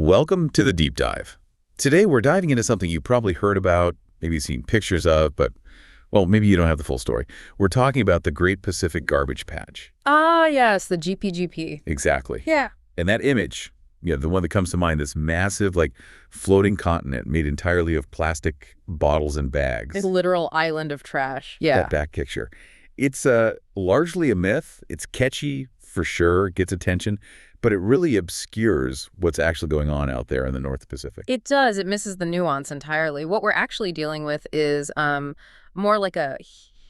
Welcome to the Deep Dive. Today we're diving into something you probably heard about, maybe seen pictures of, but, well, maybe you don't have the full story. We're talking about the Great Pacific Garbage Patch. Ah, yes, the GPGP. Exactly. Yeah. And that image, the one that comes to mind, this massive, floating continent made entirely of plastic bottles and bags. A literal island of trash. Yeah. That back picture. It's largely a myth. It's catchy, for sure, gets attention, but it really obscures what's actually going on out there in the North Pacific. It does. It misses the nuance entirely. What we're actually dealing with is more like a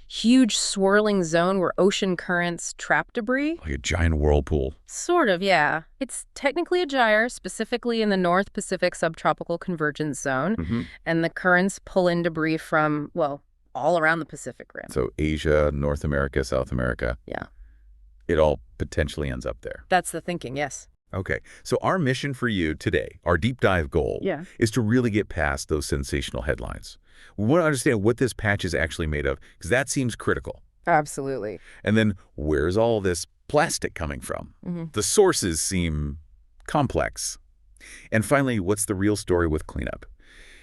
huge swirling zone where ocean currents trap debris. Like a giant whirlpool. Sort of, yeah. It's technically a gyre, specifically in the North Pacific Subtropical Convergence Zone, and the currents pull in debris from, well, all around the Pacific Rim. So Asia, North America, South America. Yeah. It all potentially ends up there. That's the thinking, yes. Okay, so our mission for you today, our deep dive goal, is to really get past those sensational headlines. We want to understand what this patch is actually made of, because that seems critical. Absolutely. And then where's all this plastic coming from? The sources seem complex. And finally, what's the real story with cleanup?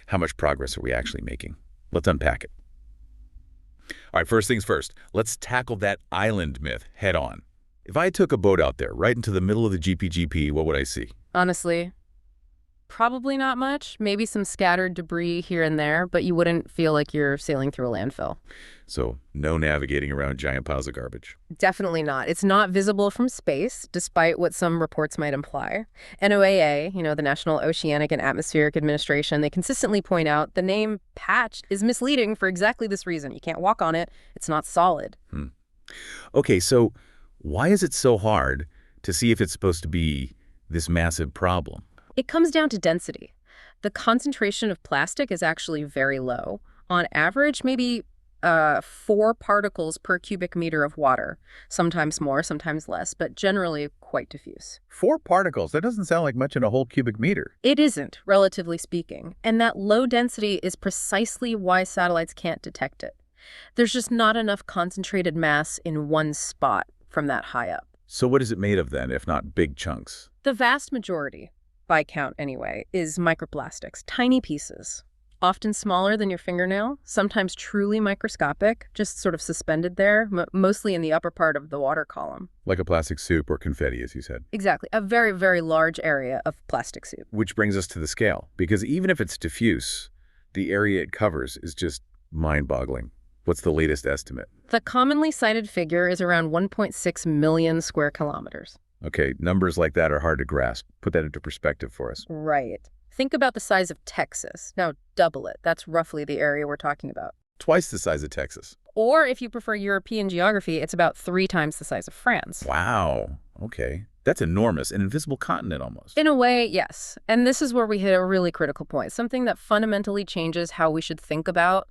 How much progress are we actually making? Let's unpack it. All right, first things first, let's tackle that island myth head on. If I took a boat out there right into the middle of the GPGP, what would I see? Honestly, probably not much. Maybe some scattered debris here and there, but you wouldn't feel like you're sailing through a landfill. So no navigating around giant piles of garbage. Definitely not. It's not visible from space, despite what some reports might imply. NOAA, the National Oceanic and Atmospheric Administration, they consistently point out the name patch is misleading for exactly this reason. You can't walk on it. It's not solid. Okay, so why is it so hard to see if it's supposed to be this massive problem? It comes down to density. The concentration of plastic is actually very low. On average, maybe 4 particles per cubic meter of water. Sometimes more, sometimes less, but generally quite diffuse. 4 particles? That doesn't sound like much in a whole cubic meter. It isn't, relatively speaking. And that low density is precisely why satellites can't detect it. There's just not enough concentrated mass in one spot from that high up. So what is it made of then, if not big chunks? The vast majority, by count anyway, is microplastics, tiny pieces. Often smaller than your fingernail, sometimes truly microscopic, just sort of suspended there, mostly in the upper part of the water column. Like a plastic soup or confetti, as you said. Exactly. A very, very large area of plastic soup. Which brings us to the scale, because even if it's diffuse, the area it covers is just mind-boggling. What's the latest estimate? The commonly cited figure is around 1.6 million square kilometers. Okay, numbers like that are hard to grasp. Put that into perspective for us. Right. Think about the size of Texas. Now double it. That's roughly the area we're talking about. Twice the size of Texas. Or if you prefer European geography, it's about 3 times the size of France. Wow. Okay. That's enormous. An invisible continent almost. In a way, yes. And this is where we hit a really critical point, something that fundamentally changes how we should think about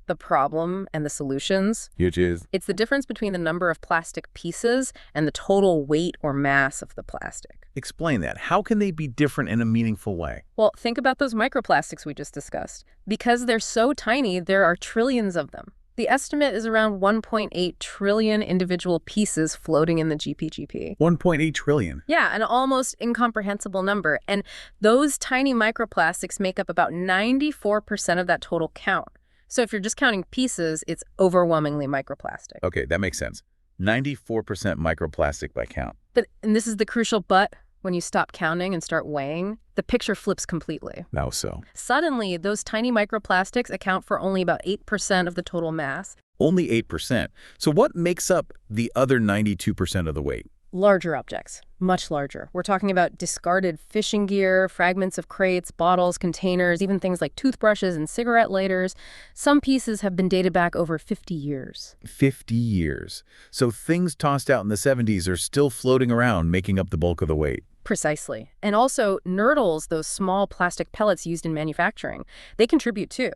the problem and the solutions. Which is? It's the difference between the number of plastic pieces and the total weight or mass of the plastic. Explain that. How can they be different in a meaningful way? Well, think about those microplastics we just discussed. Because they're so tiny, there are trillions of them. The estimate is around 1.8 trillion individual pieces floating in the GPGP. 1.8 trillion? Yeah, an almost incomprehensible number. And those tiny microplastics make up about 94% of that total count. So if you're just counting pieces, it's overwhelmingly microplastic. Okay, that makes sense. 94% microplastic by count. And this is the crucial but, when you stop counting and start weighing, the picture flips completely. How so? Suddenly, those tiny microplastics account for only about 8% of the total mass. Only 8%. So what makes up the other 92% of the weight? Larger objects, much larger. We're talking about discarded fishing gear, fragments of crates, bottles, containers, even things like toothbrushes and cigarette lighters. Some pieces have been dated back over 50 years. 50 years. So things tossed out in the 70s are still floating around, making up the bulk of the weight. Precisely. And also, nurdles, those small plastic pellets used in manufacturing, they contribute too.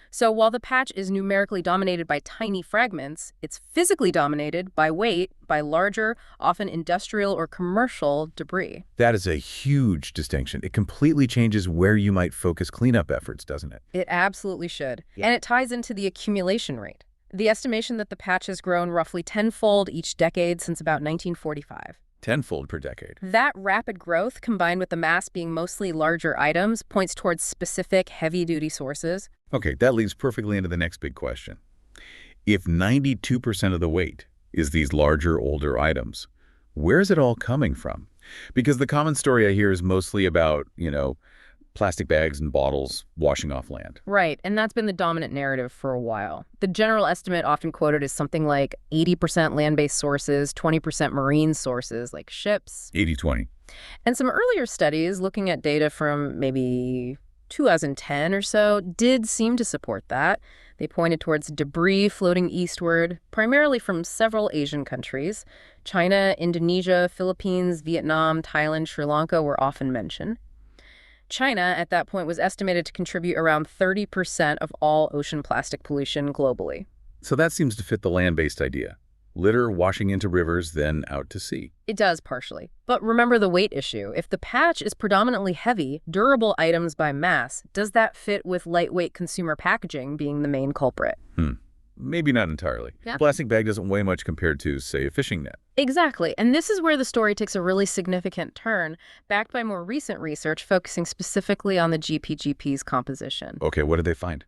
So while the patch is numerically dominated by tiny fragments, it's physically dominated by weight, by larger, often industrial or commercial debris. That is a huge distinction. It completely changes where you might focus cleanup efforts, doesn't it? It absolutely should. And it ties into the accumulation rate. The estimation that the patch has grown roughly tenfold each decade since about 1945. Tenfold per decade. That rapid growth, combined with the mass being mostly larger items, points towards specific heavy-duty sources. Okay, that leads perfectly into the next big question. If 92% of the weight is these larger, older items, where's it all coming from? Because the common story I hear is mostly about, plastic bags and bottles washing off land. Right, and that's been the dominant narrative for a while. The general estimate often quoted is something like 80% land-based sources, 20% marine sources like ships. 80-20. And some earlier studies looking at data from maybe 2010 or so did seem to support that. They pointed towards debris floating eastward, primarily from several Asian countries. China, Indonesia, Philippines, Vietnam, Thailand, Sri Lanka were often mentioned. China, at that point, was estimated to contribute around 30% of all ocean plastic pollution globally. So that seems to fit the land-based idea. Litter washing into rivers, then out to sea. It does, partially. But remember the weight issue. If the patch is predominantly heavy, durable items by mass, does that fit with lightweight consumer packaging being the main culprit? Maybe not entirely. Yeah. A plastic bag doesn't weigh much compared to, say, a fishing net. Exactly. And this is where the story takes a really significant turn, backed by more recent research focusing specifically on the GPGP's composition. Okay, what did they find?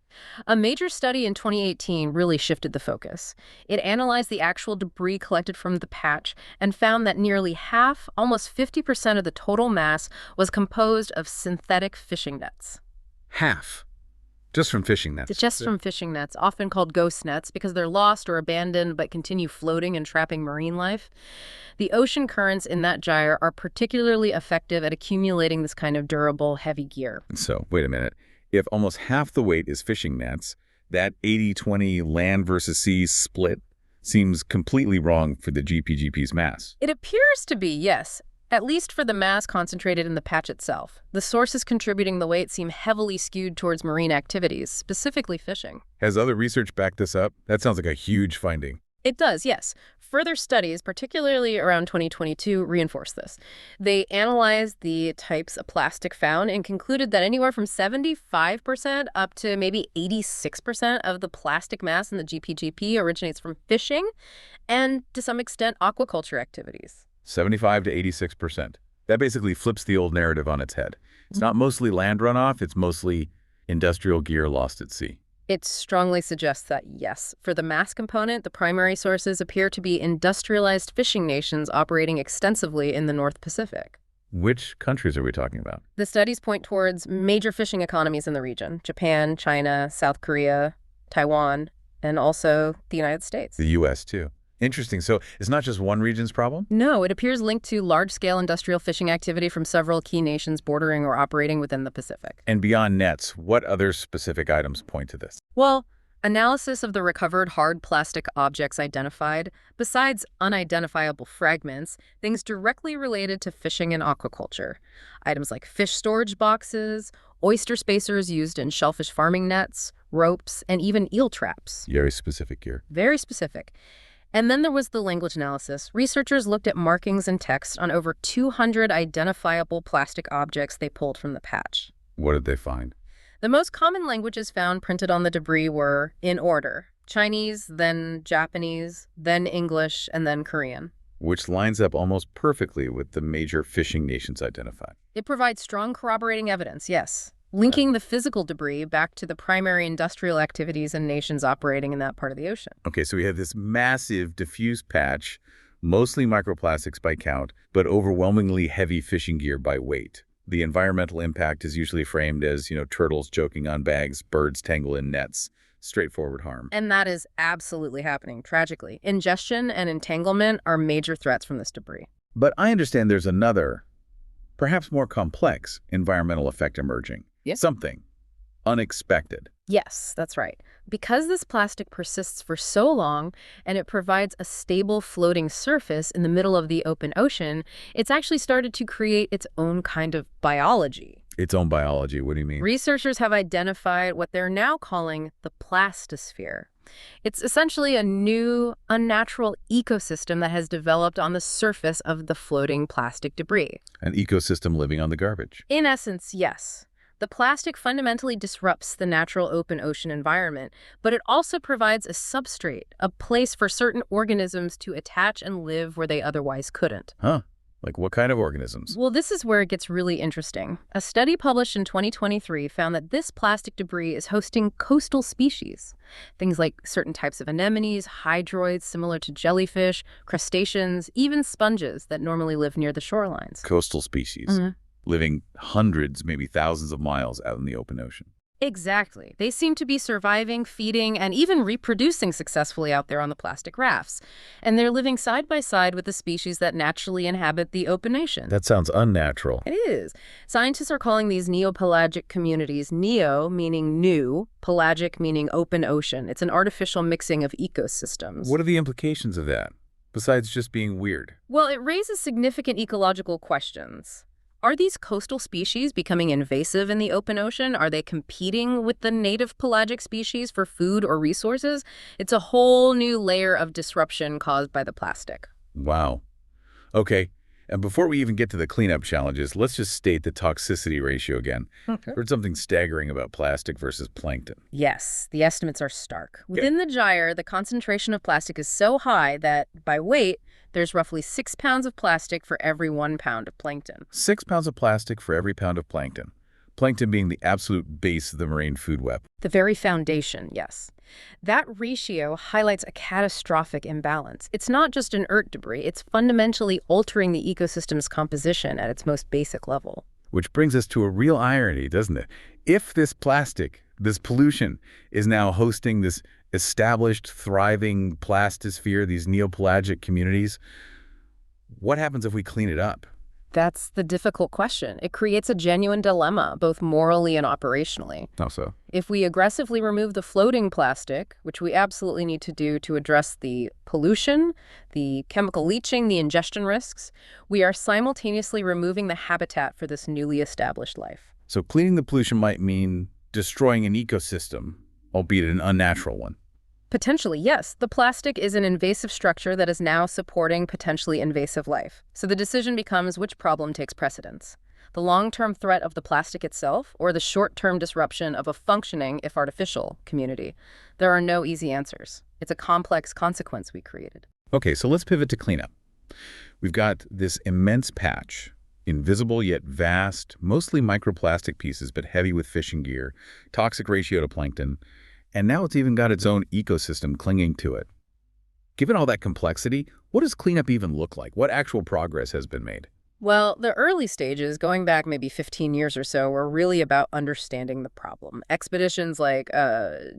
A major study in 2018 really shifted the focus. It analyzed the actual debris collected from the patch and found that nearly half, almost 50% of the total mass was composed of synthetic fishing nets. Half. Just from fishing nets. Just from fishing nets, often called ghost nets because they're lost or abandoned but continue floating and trapping marine life. The ocean currents in that gyre are particularly effective at accumulating this kind of durable, heavy gear. So, wait a minute. If almost half the weight is fishing nets, that 80-20 land versus sea split seems completely wrong for the GPGP's mass. It appears to be, yes. At least for the mass concentrated in the patch itself. The sources contributing the weight seem heavily skewed towards marine activities, specifically fishing. Has other research backed this up? That sounds like a huge finding. It does, yes. Further studies, particularly around 2022, reinforce this. They analyzed the types of plastic found and concluded that anywhere from 75% up to maybe 86% of the plastic mass in the GPGP originates from fishing and, to some extent, aquaculture activities. 75 to 86%. That basically flips the old narrative on its head. It's not mostly land runoff, it's mostly industrial gear lost at sea. It strongly suggests that, yes. For the mass component, the primary sources appear to be industrialized fishing nations operating extensively in the North Pacific. Which countries are we talking about? The studies point towards major fishing economies in the region: Japan, China, South Korea, Taiwan, and also the United States. The U.S., too. Interesting. So it's not just one region's problem? No, it appears linked to large-scale industrial fishing activity from several key nations bordering or operating within the Pacific. And beyond nets, what other specific items point to this? Well, analysis of the recovered hard plastic objects identified, besides unidentifiable fragments, things directly related to fishing and aquaculture. Items like fish storage boxes, oyster spacers used in shellfish farming nets, ropes, and even eel traps. Very specific gear. Very specific. And then there was the language analysis. Researchers looked at markings and text on over 200 identifiable plastic objects they pulled from the patch. What did they find? The most common languages found printed on the debris were, in order, Chinese, then Japanese, then English, and then Korean. Which lines up almost perfectly with the major fishing nations identified. It provides strong corroborating evidence, yes, linking the physical debris back to the primary industrial activities and nations operating in that part of the ocean. Okay, so we have this massive diffuse patch, mostly microplastics by count, but overwhelmingly heavy fishing gear by weight. The environmental impact is usually framed as, turtles choking on bags, birds tangle in nets, straightforward harm. And that is absolutely happening, tragically. Ingestion and entanglement are major threats from this debris. But I understand there's another, perhaps more complex, environmental effect emerging. Yeah. Something unexpected. Yes, that's right. Because this plastic persists for so long and it provides a stable floating surface in the middle of the open ocean, it's actually started to create its own kind of biology. Its own biology, what do you mean? Researchers have identified what they're now calling the plastosphere. It's essentially a new, unnatural ecosystem that has developed on the surface of the floating plastic debris. An ecosystem living on the garbage. In essence, yes. The plastic fundamentally disrupts the natural open ocean environment, but it also provides a substrate, a place for certain organisms to attach and live where they otherwise couldn't. Huh. Like what kind of organisms? Well, this is where it gets really interesting. A study published in 2023 found that this plastic debris is hosting coastal species. Things like certain types of anemones, hydroids similar to jellyfish, crustaceans, even sponges that normally live near the shorelines. Coastal species, living hundreds, maybe thousands of miles out in the open ocean. Exactly. They seem to be surviving, feeding, and even reproducing successfully out there on the plastic rafts. And they're living side by side with the species that naturally inhabit the open ocean. That sounds unnatural. It is. Scientists are calling these neopelagic communities, neo meaning new, pelagic meaning open ocean. It's an artificial mixing of ecosystems. What are the implications of that, besides just being weird? Well, it raises significant ecological questions. Are these coastal species becoming invasive in the open ocean? Are they competing with the native pelagic species for food or resources? It's a whole new layer of disruption caused by the plastic. Wow. Okay, and before we even get to the cleanup challenges, let's just state the toxicity ratio again. Okay. Heard something staggering about plastic versus plankton. Yes, the estimates are stark. Within the gyre, the concentration of plastic is so high that, by weight, there's roughly 6 pounds of plastic for every 1 pound of plankton. 6 pounds of plastic for every pound of plankton. Plankton being the absolute base of the marine food web. The very foundation, yes. That ratio highlights a catastrophic imbalance. It's not just inert debris, it's fundamentally altering the ecosystem's composition at its most basic level. Which brings us to a real irony, doesn't it? If this plastic, this pollution, is now hosting this established, thriving plastisphere, these neopelagic communities, what happens if we clean it up? That's the difficult question. It creates a genuine dilemma, both morally and operationally. How so? If we aggressively remove the floating plastic, which we absolutely need to do to address the pollution, the chemical leaching, the ingestion risks, we are simultaneously removing the habitat for this newly established life. So cleaning the pollution might mean destroying an ecosystem, albeit an unnatural one. Potentially, yes. The plastic is an invasive structure that is now supporting potentially invasive life. So the decision becomes which problem takes precedence: the long-term threat of the plastic itself or the short-term disruption of a functioning, if artificial, community. There are no easy answers. It's a complex consequence we created. Okay, so let's pivot to cleanup. We've got this immense patch, invisible yet vast, mostly microplastic pieces but heavy with fishing gear, toxic ratio to plankton, and now it's even got its own ecosystem clinging to it. Given all that complexity, what does cleanup even look like? What actual progress has been made? Well, the early stages, going back maybe 15 years or so, were really about understanding the problem. Expeditions like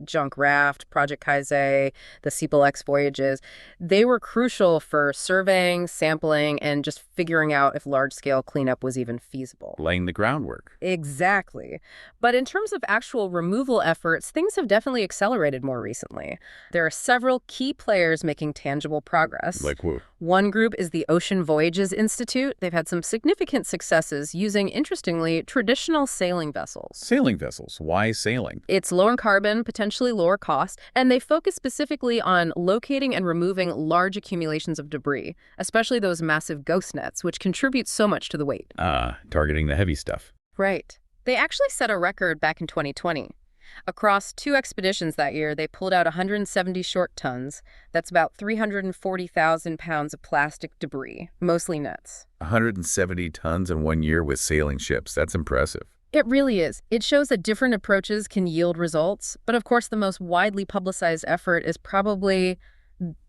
Junk Raft, Project Kaisei, the Sepal X voyages, they were crucial for surveying, sampling, and just figuring out if large-scale cleanup was even feasible. Laying the groundwork. Exactly. But in terms of actual removal efforts, things have definitely accelerated more recently. There are several key players making tangible progress. Like who? One group is the Ocean Voyages Institute. They've had some significant successes using, interestingly, traditional sailing vessels. Sailing vessels. Why sailing? It's lower carbon, potentially lower cost, and they focus specifically on locating and removing large accumulations of debris, especially those massive ghost nets, which contribute so much to the weight. Targeting the heavy stuff. Right. They actually set a record back in 2020. Across 2 expeditions that year, they pulled out 170 short tons. That's about 340,000 pounds of plastic debris, mostly nets. 170 tons in 1 year with sailing ships. That's impressive. It really is. It shows that different approaches can yield results. But of course, the most widely publicized effort is probably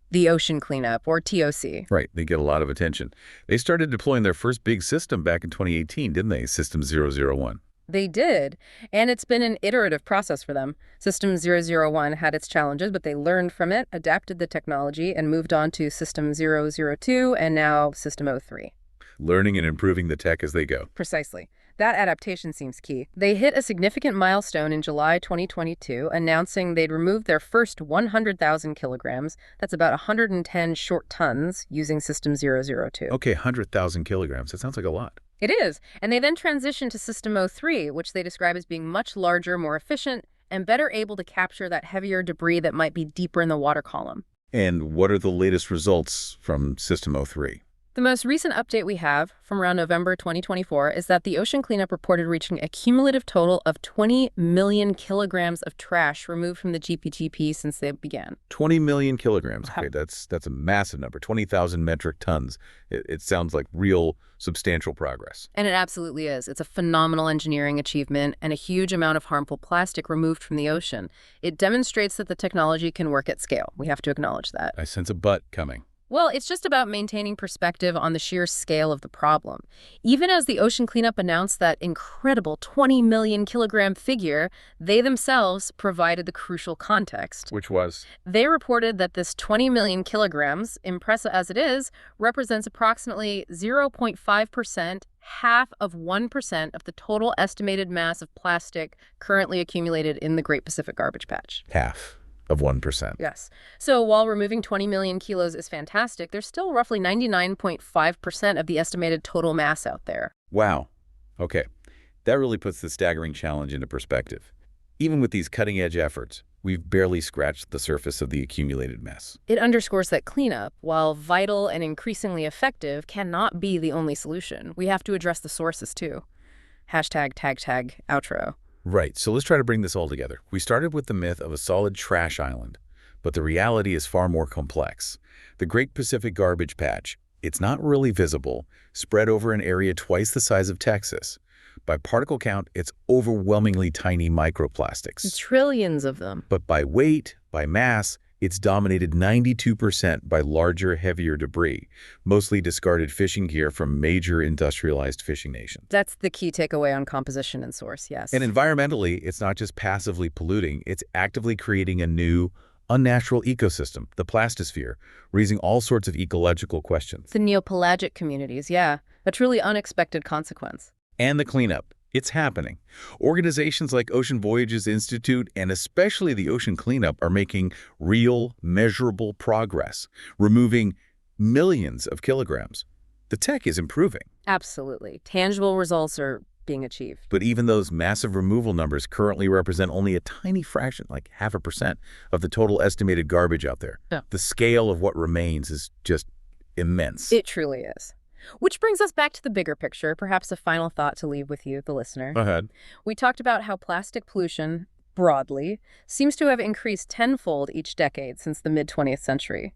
the ocean cleanup, or TOC. Right. They get a lot of attention. They started deploying their first big system back in 2018, didn't they? System 001. They did, and it's been an iterative process for them. System 001 had its challenges, but they learned from it, adapted the technology, and moved on to System 002 and now System 03. Learning and improving the tech as they go. Precisely. That adaptation seems key. They hit a significant milestone in July 2022, announcing they'd removed their first 100,000 kilograms, that's about 110 short tons, using System 002. Okay, 100,000 kilograms. That sounds like a lot. It is. And they then transitioned to System 03, which they describe as being much larger, more efficient, and better able to capture that heavier debris that might be deeper in the water column. And what are the latest results from System 03? The most recent update we have from around November 2024 is that the ocean cleanup reported reaching a cumulative total of 20 million kilograms of trash removed from the GPGP since they began. 20 million kilograms. Wow. Okay, that's a massive number. 20,000 metric tons. It sounds like real substantial progress. And it absolutely is. It's a phenomenal engineering achievement and a huge amount of harmful plastic removed from the ocean. It demonstrates that the technology can work at scale. We have to acknowledge that. I sense a but coming. Well, it's just about maintaining perspective on the sheer scale of the problem. Even as the ocean cleanup announced that incredible 20 million kilogram figure, they themselves provided the crucial context. Which was? They reported that this 20 million kilograms, impressive as it is, represents approximately 0.5%, half of 1% of the total estimated mass of plastic currently accumulated in the Great Pacific Garbage Patch. Half of 1%. Yes. So while removing 20 million kilos is fantastic, there's still roughly 99.5% of the estimated total mass out there. Wow. Okay. That really puts the staggering challenge into perspective. Even with these cutting-edge efforts, we've barely scratched the surface of the accumulated mess. It underscores that cleanup, while vital and increasingly effective, cannot be the only solution. We have to address the sources too. Hashtag tag outro. Right, so let's try to bring this all together. We started with the myth of a solid trash island, but the reality is far more complex. The Great Pacific Garbage Patch, it's not really visible, spread over an area twice the size of Texas. By particle count, it's overwhelmingly tiny microplastics. Trillions of them. But by weight, by mass, it's dominated 92% by larger, heavier debris, mostly discarded fishing gear from major industrialized fishing nations. That's the key takeaway on composition and source, yes. And environmentally, it's not just passively polluting, it's actively creating a new, unnatural ecosystem, the plastosphere, raising all sorts of ecological questions. The neopelagic communities, yeah. A truly unexpected consequence. And the cleanup. It's happening. Organizations like Ocean Voyages Institute and especially the Ocean Cleanup are making real, measurable progress, removing millions of kilograms. The tech is improving. Absolutely. Tangible results are being achieved. But even those massive removal numbers currently represent only a tiny fraction, like 0.5%, of the total estimated garbage out there. Yeah. The scale of what remains is just immense. It truly is. Which brings us back to the bigger picture, perhaps a final thought to leave with you, the listener. Go ahead. We talked about how plastic pollution, broadly, seems to have increased tenfold each decade since the mid-20th century.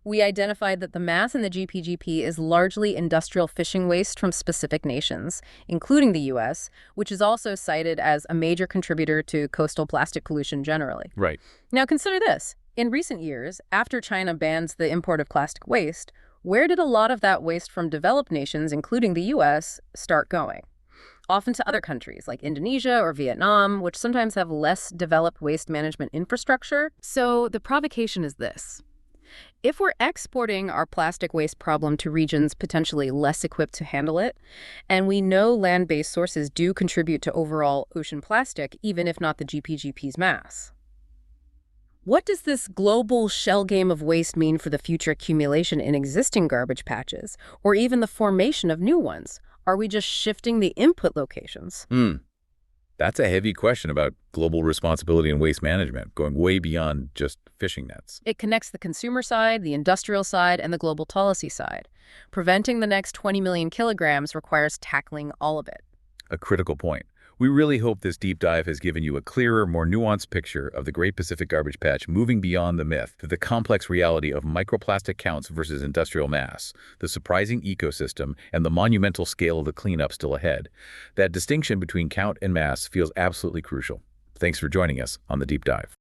We identified that the mass in the GPGP is largely industrial fishing waste from specific nations, including the U.S., which is also cited as a major contributor to coastal plastic pollution generally. Right. Now consider this. In recent years, after China bans the import of plastic waste, where did a lot of that waste from developed nations, including the U.S., start going? Often to other countries like Indonesia or Vietnam, which sometimes have less developed waste management infrastructure. So the provocation is this. If we're exporting our plastic waste problem to regions potentially less equipped to handle it, and we know land-based sources do contribute to overall ocean plastic, even if not the GPGP's mass, what does this global shell game of waste mean for the future accumulation in existing garbage patches, or even the formation of new ones? Are we just shifting the input locations? That's a heavy question about global responsibility and waste management, going way beyond just fishing nets. It connects the consumer side, the industrial side, and the global policy side. Preventing the next 20 million kilograms requires tackling all of it. A critical point. We really hope this deep dive has given you a clearer, more nuanced picture of the Great Pacific Garbage Patch, moving beyond the myth to the complex reality of microplastic counts versus industrial mass, the surprising ecosystem, and the monumental scale of the cleanup still ahead. That distinction between count and mass feels absolutely crucial. Thanks for joining us on the Deep Dive.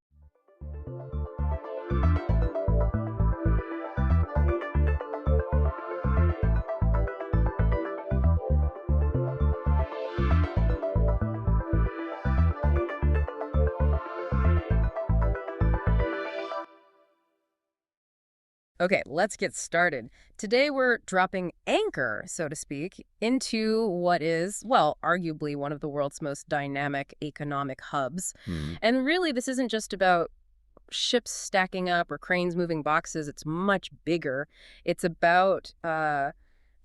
Okay, let's get started. Today we're dropping anchor, so to speak, into what is, well, arguably one of the world's most dynamic economic hubs. And really, this isn't just about ships stacking up or cranes moving boxes. It's much bigger. It's about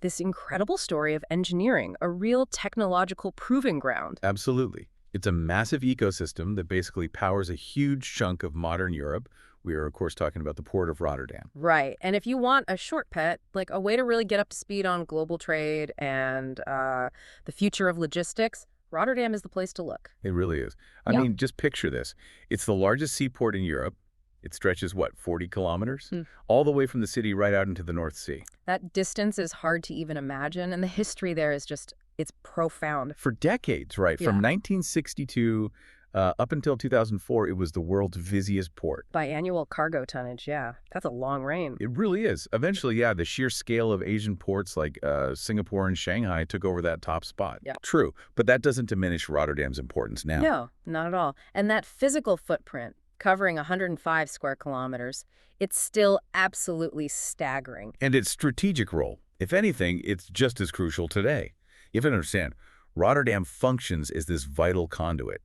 this incredible story of engineering, a real technological proving ground. Absolutely. It's a massive ecosystem that basically powers a huge chunk of modern Europe, We are, of course, talking about the port of Rotterdam. Right. And if you want a shortcut, like a way to really get up to speed on global trade and the future of logistics, Rotterdam is the place to look. It really is. I Yeah. mean, just picture this. It's the largest seaport in Europe. It stretches, what, 40 kilometers? All the way from the city right out into the North Sea. That distance is hard to even imagine, and the history there is just, it's profound. For decades, right? Yeah. From 1962 up until 2004, it was the world's busiest port. Biannual cargo tonnage, yeah. That's a long reign. It really is. Eventually, yeah, the sheer scale of Asian ports like Singapore and Shanghai took over that top spot. Yeah. True, but that doesn't diminish Rotterdam's importance now. No, not at all. And that physical footprint, covering 105 square kilometers, it's still absolutely staggering. And its strategic role, if anything, it's just as crucial today. You have to understand, Rotterdam functions as this vital conduit.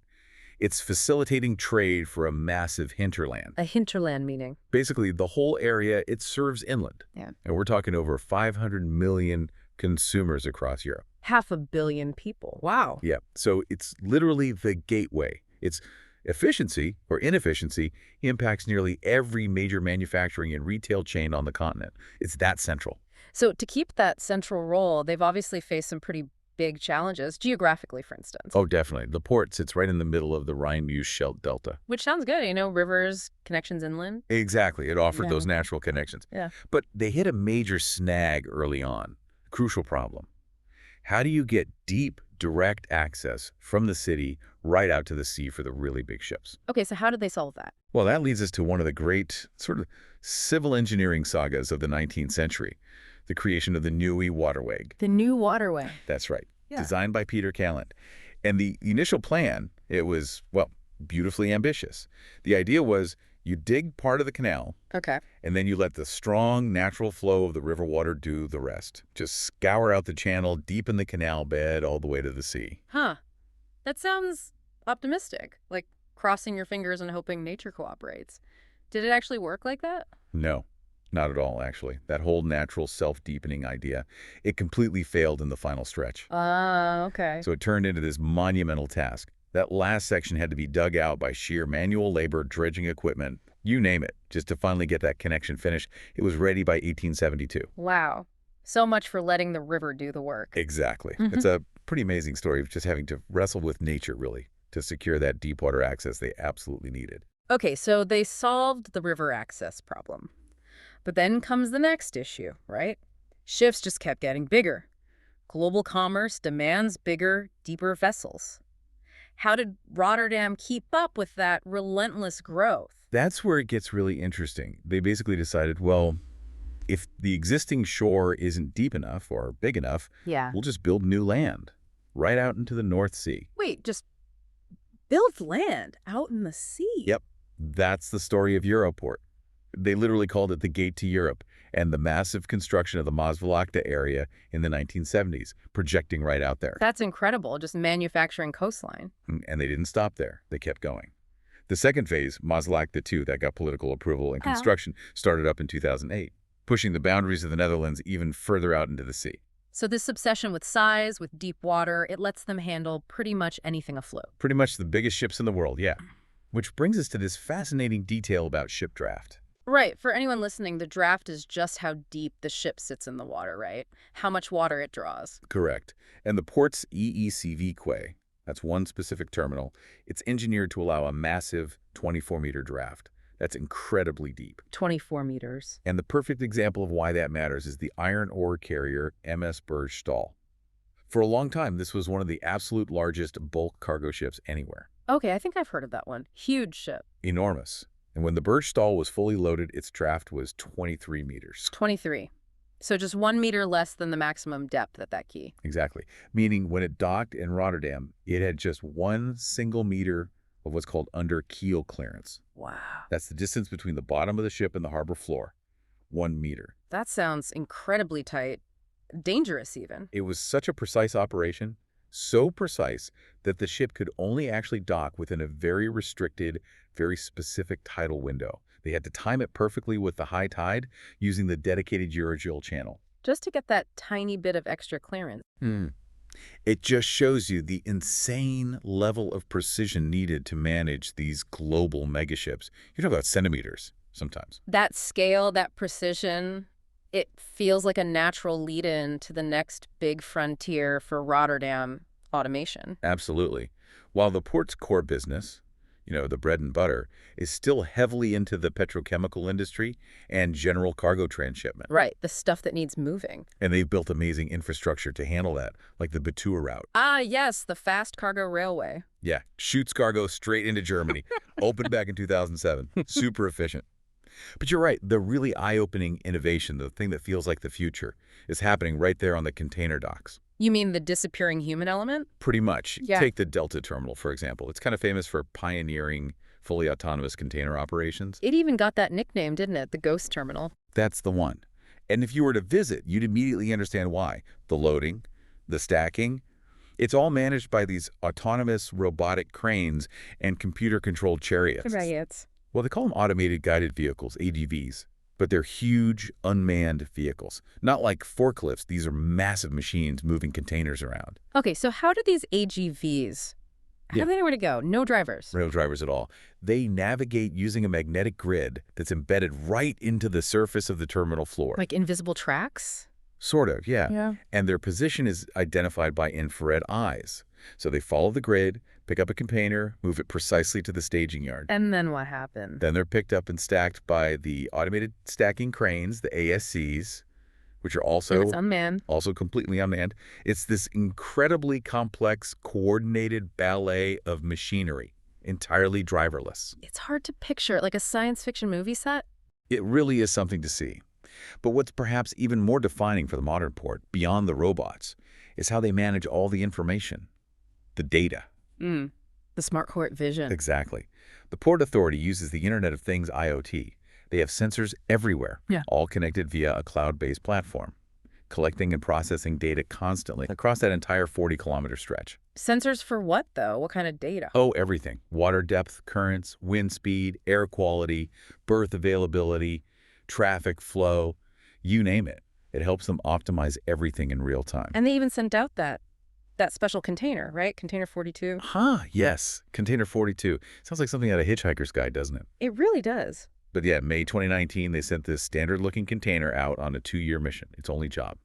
It's facilitating trade for a massive hinterland. A hinterland meaning? Basically, the whole area, it serves inland. Yeah. And we're talking over 500 million consumers across Europe. 500 million people. Wow. Yeah, so it's literally the gateway. Its efficiency or inefficiency impacts nearly every major manufacturing and retail chain on the continent. It's that central. So to keep that central role, they've obviously faced some pretty big challenges, geographically, for instance. Oh, definitely. The port sits right in the middle of the Rhine-Meuse-Scheldt Delta. Which sounds good, rivers, connections inland. Exactly. It offered Yeah. those natural connections. Yeah. But they hit a major snag early on. Crucial problem. How do you get deep, direct access from the city right out to the sea for the really big ships? Okay, so how did they solve that? Well, that leads us to one of the great sort of civil engineering sagas of the 19th century, the creation of the Nieuwe Waterweg. The new waterway. That's right. Yeah. Designed by Peter Calland. And the initial plan, it was, well, beautifully ambitious. The idea was you dig part of the canal, Okay. and then you let the strong, natural flow of the river water do the rest. Just scour out the channel, deepen the canal bed all the way to the sea. Huh. That sounds optimistic, like crossing your fingers and hoping nature cooperates. Did it actually work like that? No, not at all, actually. That whole natural self-deepening idea, it completely failed in the final stretch. Okay. So it turned into this monumental task. That last section had to be dug out by sheer manual labor, dredging equipment, you name it, just to finally get that connection finished. It was ready by 1872. Wow. So much for letting the river do the work. Exactly. It's a pretty amazing story of just having to wrestle with nature, really, to secure that deep water access they absolutely needed. Okay, so they solved the river access problem. But then comes the next issue, right? Ships just kept getting bigger. Global commerce demands bigger, deeper vessels. How did Rotterdam keep up with that relentless growth? That's where it gets really interesting. They basically decided, well, if the existing shore isn't deep enough or big enough, Yeah. we'll just build new land right out into the North Sea. Wait, just build land out in the sea? Yep, that's the story of Europort. They literally called it the Gate to Europe, and the massive construction of the Maasvlakte area in the 1970s, projecting right out there. That's incredible, just manufacturing coastline. And they didn't stop there. They kept going. The second phase, Maasvlakte 2, that got political approval and construction, started up in 2008, pushing the boundaries of the Netherlands even further out into the sea. So this obsession with size, with deep water, it lets them handle pretty much anything afloat. Pretty much the biggest ships in the world, yeah. Which brings us to this fascinating detail about ship draft. Right. For anyone listening, the draft is just how deep the ship sits in the water, right? How much water it draws. Correct. And the port's EECV quay, that's one specific terminal, it's engineered to allow a massive 24-meter draft. That's incredibly deep. 24 meters. And the perfect example of why that matters is the iron ore carrier MS Bergstahl. For a long time, this was one of the absolute largest bulk cargo ships anywhere. Okay, I think I've heard of that one. Huge ship. Enormous. And when the Bergstahl was fully loaded, its draft was 23 meters. 23. So just 1 meter less than the maximum depth at that quay. Exactly. Meaning when it docked in Rotterdam, it had just 1 single meter of what's called under keel clearance. Wow. That's the distance between the bottom of the ship and the harbor floor. 1 meter. That sounds incredibly tight. Dangerous even. It was such a precise operation, so precise that the ship could only actually dock within a very restricted, very specific tidal window. They had to time it perfectly with the high tide using the dedicated Eurogil channel. Just to get that tiny bit of extra clearance. It just shows you the insane level of precision needed to manage these global megaships. You're talking about centimeters, sometimes. That scale, that precision, it feels like a natural lead-in to the next big frontier for Rotterdam automation. Absolutely. While the port's core business, the bread and butter, is still heavily into the petrochemical industry and general cargo transshipment. Right, the stuff that needs moving. And they've built amazing infrastructure to handle that, like the Betour route. Ah, yes, the fast cargo railway. Yeah, shoots cargo straight into Germany. Opened back in 2007. Super efficient. But you're right, the really eye-opening innovation, the thing that feels like the future, is happening right there on the container docks. You mean the disappearing human element? Pretty much. Yeah. Take the Delta terminal, for example. It's kind of famous for pioneering fully autonomous container operations. It even got that nickname, didn't it? The ghost terminal. That's the one. And if you were to visit, you'd immediately understand why. The loading, the stacking, it's all managed by these autonomous robotic cranes and computer-controlled chariots. Chariots. Well, they call them automated guided vehicles, AGVs, but they're huge, unmanned vehicles. Not like forklifts. These are massive machines moving containers around. Okay, so how do these AGVs, how do they know where to go? No drivers. No drivers at all. They navigate using a magnetic grid that's embedded right into the surface of the terminal floor. Like invisible tracks? Sort of, yeah. Yeah. And their position is identified by infrared eyes. So they follow the grid, pick up a container, move it precisely to the staging yard. And then what happened? Then they're picked up and stacked by the automated stacking cranes, the ASCs, which are also It's unmanned. Also completely unmanned. It's this incredibly complex, coordinated ballet of machinery, entirely driverless. It's hard to picture, like a science fiction movie set. It really is something to see. But what's perhaps even more defining for the modern port, beyond the robots, is how they manage all the information, the data. The smart port vision. Exactly. The Port Authority uses the Internet of Things, IoT. They have sensors everywhere, all connected via a cloud-based platform, collecting and processing data constantly across that entire 40-kilometer stretch. Sensors for what, though? What kind of data? Oh, everything. Water depth, currents, wind speed, air quality, berth availability, traffic flow, you name it. It helps them optimize everything in real time. And they even sent out that special container, right? Container 42. Yes. Container 42. Sounds like something out of Hitchhiker's Guide, doesn't it? It really does. But yeah, May 2019, they sent this standard-looking container out on a 2-year mission. Its only job,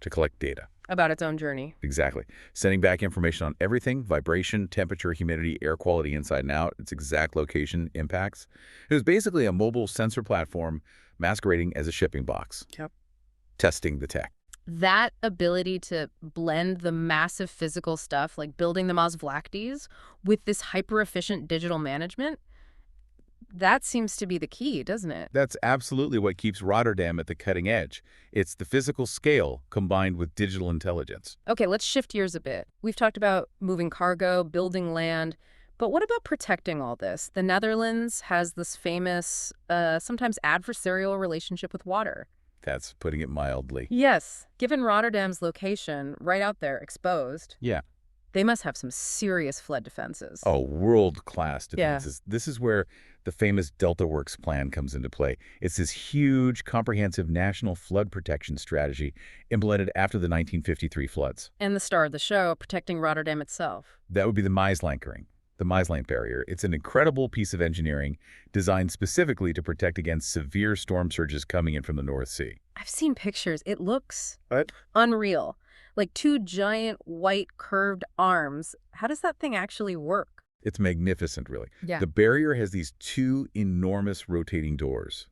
to collect data. About its own journey. Exactly. Sending back information on everything, vibration, temperature, humidity, air quality inside and out, its exact location, impacts. It was basically a mobile sensor platform masquerading as a shipping box. Yep. Testing the tech. That ability to blend the massive physical stuff, like building the Mosvlaktes, with this hyper-efficient digital management, that seems to be the key, doesn't it? That's absolutely what keeps Rotterdam at the cutting edge. It's the physical scale combined with digital intelligence. Okay, let's shift gears a bit. We've talked about moving cargo, building land, but what about protecting all this? The Netherlands has this famous, sometimes adversarial relationship with water. That's putting it mildly. Yes. Given Rotterdam's location, right out there, exposed, Yeah. they must have some serious flood defenses. Oh, world-class defenses. Yeah. This is where the famous Delta Works plan comes into play. It's this huge, comprehensive national flood protection strategy implemented after the 1953 floods. And the star of the show, protecting Rotterdam itself. That would be the Maaslankering, the Maasland barrier. It's an incredible piece of engineering designed specifically to protect against severe storm surges coming in from the North Sea. I've seen pictures. It looks What? unreal. Like 2 giant white curved arms. How does that thing actually work? It's magnificent, really. Yeah. The barrier has these 2 enormous rotating doors,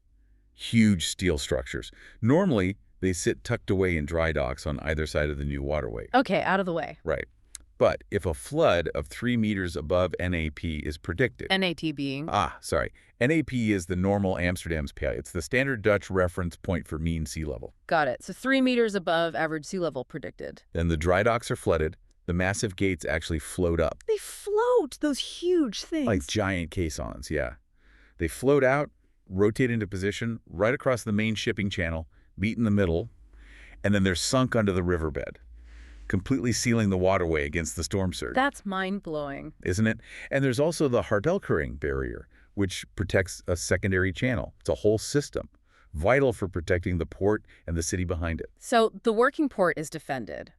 huge steel structures. Normally, they sit tucked away in dry docks on either side of the new waterway. Okay, out of the way. Right. But if a flood of 3 meters above NAP is predicted... NAT being? NAP is the normal Amsterdam's PI. It's the standard Dutch reference point for mean sea level. Got it. So 3 meters above average sea level predicted. Then the dry docks are flooded. The massive gates actually float up. They float, those huge things. Like giant caissons, yeah. They float out, rotate into position, right across the main shipping channel, meet in the middle, and then they're sunk under the riverbed, completely sealing the waterway against the storm surge. That's mind-blowing. Isn't it? And there's also the Hardelkering barrier, which protects a secondary channel. It's a whole system, vital for protecting the port and the city behind it. So the working port is defended.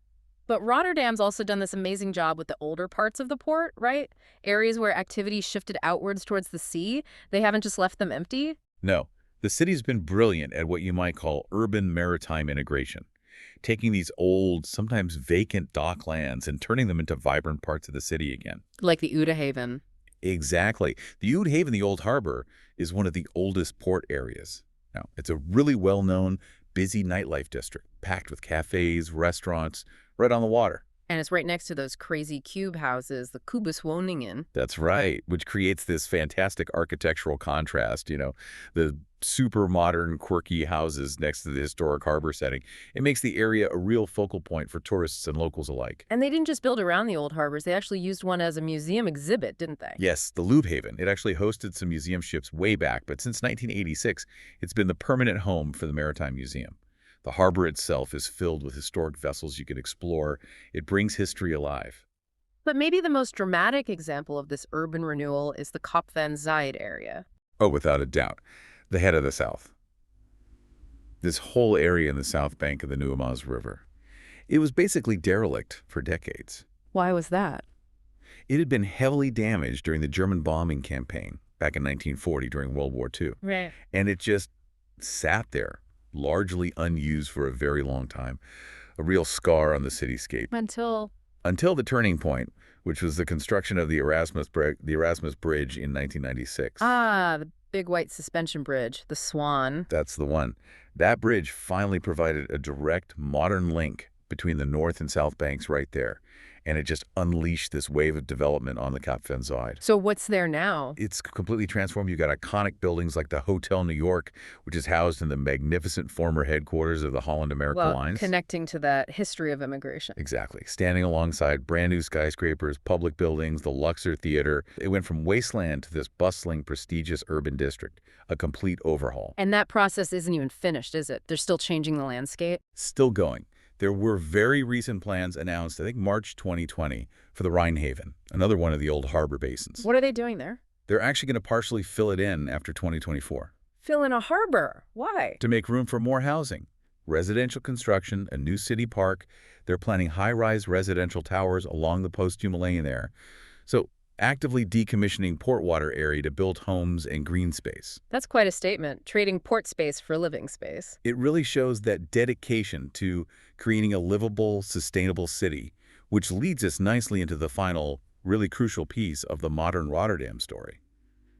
But Rotterdam's also done this amazing job with the older parts of the port, right? Areas where activity shifted outwards towards the sea. They haven't just left them empty. No, the city's been brilliant at what you might call urban maritime integration, taking these old, sometimes vacant docklands and turning them into vibrant parts of the city again. Like the Uda Haven. Exactly. The Oud Haven, the Old Harbor, is one of the oldest port areas. Now, it's a really well-known, busy nightlife district, packed with cafes, restaurants, right on the water. And it's right next to those crazy cube houses, the Kubuswoningen. That's right, which creates this fantastic architectural contrast, the super modern, quirky houses next to the historic harbor setting. It makes the area a real focal point for tourists and locals alike. And they didn't just build around the old harbors, they actually used one as a museum exhibit, didn't they? Yes, the Louvre Haven. It actually hosted some museum ships way back, but since 1986, it's been the permanent home for the Maritime Museum. The harbor itself is filled with historic vessels you can explore. It brings history alive. But maybe the most dramatic example of this urban renewal is the Kop van Zuid area. Oh, without a doubt. The head of the South. This whole area in the south bank of the Nieuwe River. It was basically derelict for decades. Why was that? It had been heavily damaged during the German bombing campaign back in 1940 during World War II. Right. And it just sat there, largely unused for a very long time, a real scar on the cityscape. Until the turning point, which was the construction of the Erasmus Bridge in 1996. Ah, the big white suspension bridge, the Swan. That's the one. That bridge finally provided a direct, modern link between the north and south banks right there. And it just unleashed this wave of development on the Kop van Zuid. So what's there now? It's completely transformed. You've got iconic buildings like the Hotel New York, which is housed in the magnificent former headquarters of the Holland-America Lines. Connecting to that history of immigration. Exactly. Standing alongside brand new skyscrapers, public buildings, the Luxor Theater. It went from wasteland to this bustling, prestigious urban district. A complete overhaul. And that process isn't even finished, is it? They're still changing the landscape? Still going. There were very recent plans announced, I think March 2020, for the Rheinhaven, another one of the old harbor basins. What are they doing there? They're actually going to partially fill it in after 2024. Fill in a harbor? Why? To make room for more housing. Residential construction, a new city park. They're planning high-rise residential towers along the post-Hume lane there. So actively decommissioning port water area to build homes and green space. That's quite a statement, trading port space for living space. It really shows that dedication to creating a livable, sustainable city, which leads us nicely into the final, really crucial piece of the modern Rotterdam story.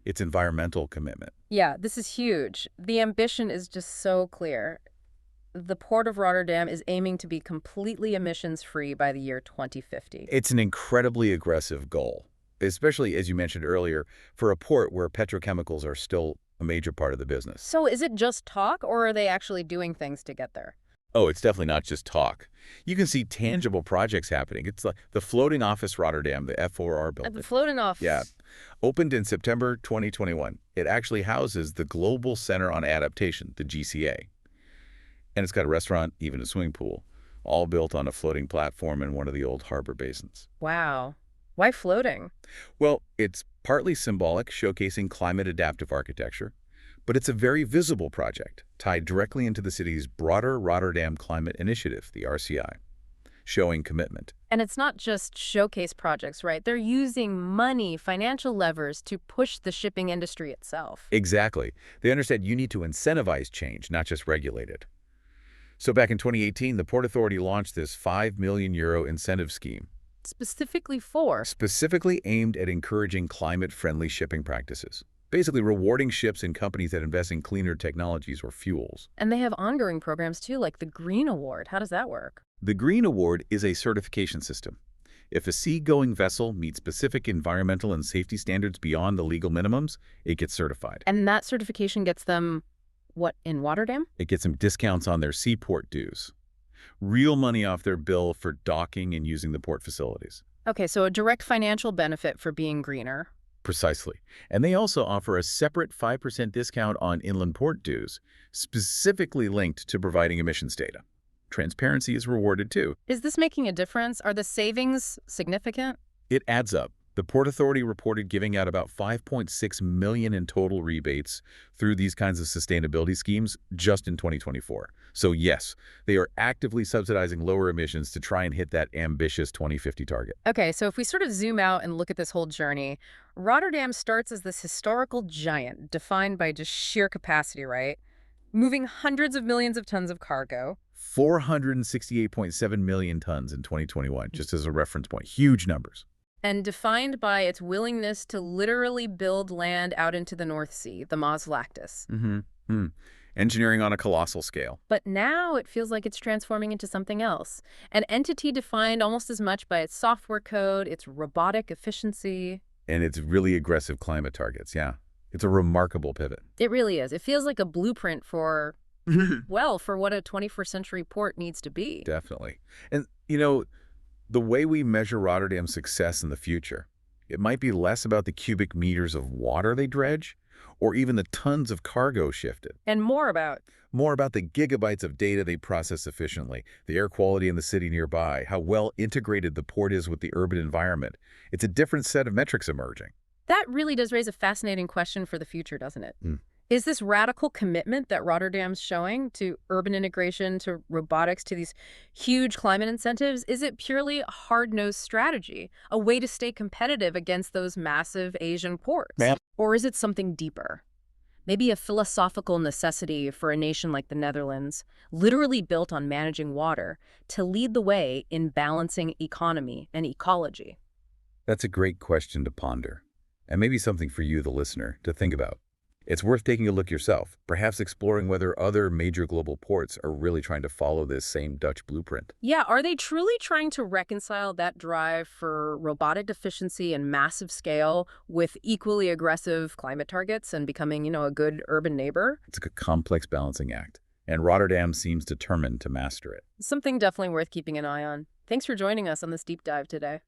Its environmental commitment. Yeah, this is huge. The ambition is just so clear. The Port of Rotterdam is aiming to be completely emissions-free by the year 2050. It's an incredibly aggressive goal, especially, as you mentioned earlier, for a port where petrochemicals are still a major part of the business. So is it just talk, or are they actually doing things to get there? Oh, it's definitely not just talk. You can see tangible projects happening. It's like the Floating Office Rotterdam, the F4R building. The floating off. Yeah. Opened in September 2021. It actually houses the Global Center on Adaptation, the GCA. And it's got a restaurant, even a swimming pool, all built on a floating platform in one of the old harbor basins. Wow. Why floating? Well, it's partly symbolic, showcasing climate-adaptive architecture, but it's a very visible project tied directly into the city's broader Rotterdam Climate Initiative, the RCI, showing commitment. And it's not just showcase projects, right? They're using money, financial levers to push the shipping industry itself. Exactly. They understand you need to incentivize change, not just regulate it. So back in 2018, the Port Authority launched this €5 million incentive scheme. Specifically aimed at encouraging climate-friendly shipping practices. Basically rewarding ships and companies that invest in cleaner technologies or fuels. And they have ongoing programs too, like the Green Award. How does that work? The Green Award is a certification system. If a seagoing vessel meets specific environmental and safety standards beyond the legal minimums, it gets certified. And that certification gets them, what, in Rotterdam? It gets them discounts on their seaport dues. Real money off their bill for docking and using the port facilities. Okay, so a direct financial benefit for being greener. Precisely. And they also offer a separate 5% discount on inland port dues, specifically linked to providing emissions data. Transparency is rewarded too. Is this making a difference? Are the savings significant? It adds up, The Port Authority reported giving out about $5.6 million in total rebates through these kinds of sustainability schemes just in 2024. So yes, they are actively subsidizing lower emissions to try and hit that ambitious 2050 target. Okay, so if we sort of zoom out and look at this whole journey, Rotterdam starts as this historical giant defined by just sheer capacity, right? Moving hundreds of millions of tons of cargo. 468.7 million tons in 2021, just as a reference point. Huge numbers. And defined by its willingness to literally build land out into the North Sea, the Mos Lactis. Engineering on a colossal scale. But now it feels like it's transforming into something else. An entity defined almost as much by its software code, its robotic efficiency. And its really aggressive climate targets, yeah. It's a remarkable pivot. It really is. It feels like a blueprint for, well, for what a 21st century port needs to be. Definitely. And, the way we measure Rotterdam's success in the future, it might be less about the cubic meters of water they dredge, or even the tons of cargo shifted. And more about the gigabytes of data they process efficiently, the air quality in the city nearby, how well integrated the port is with the urban environment. It's a different set of metrics emerging. That really does raise a fascinating question for the future, doesn't it? Is this radical commitment that Rotterdam's showing to urban integration, to robotics, to these huge climate incentives, is it purely a hard-nosed strategy, a way to stay competitive against those massive Asian ports? Or is it something deeper? Maybe a philosophical necessity for a nation like the Netherlands, literally built on managing water, to lead the way in balancing economy and ecology? That's a great question to ponder, and maybe something for you, the listener, to think about. It's worth taking a look yourself, perhaps exploring whether other major global ports are really trying to follow this same Dutch blueprint. Yeah, are they truly trying to reconcile that drive for robotic efficiency and massive scale with equally aggressive climate targets and becoming, a good urban neighbor? It's a complex balancing act, and Rotterdam seems determined to master it. Something definitely worth keeping an eye on. Thanks for joining us on this deep dive today.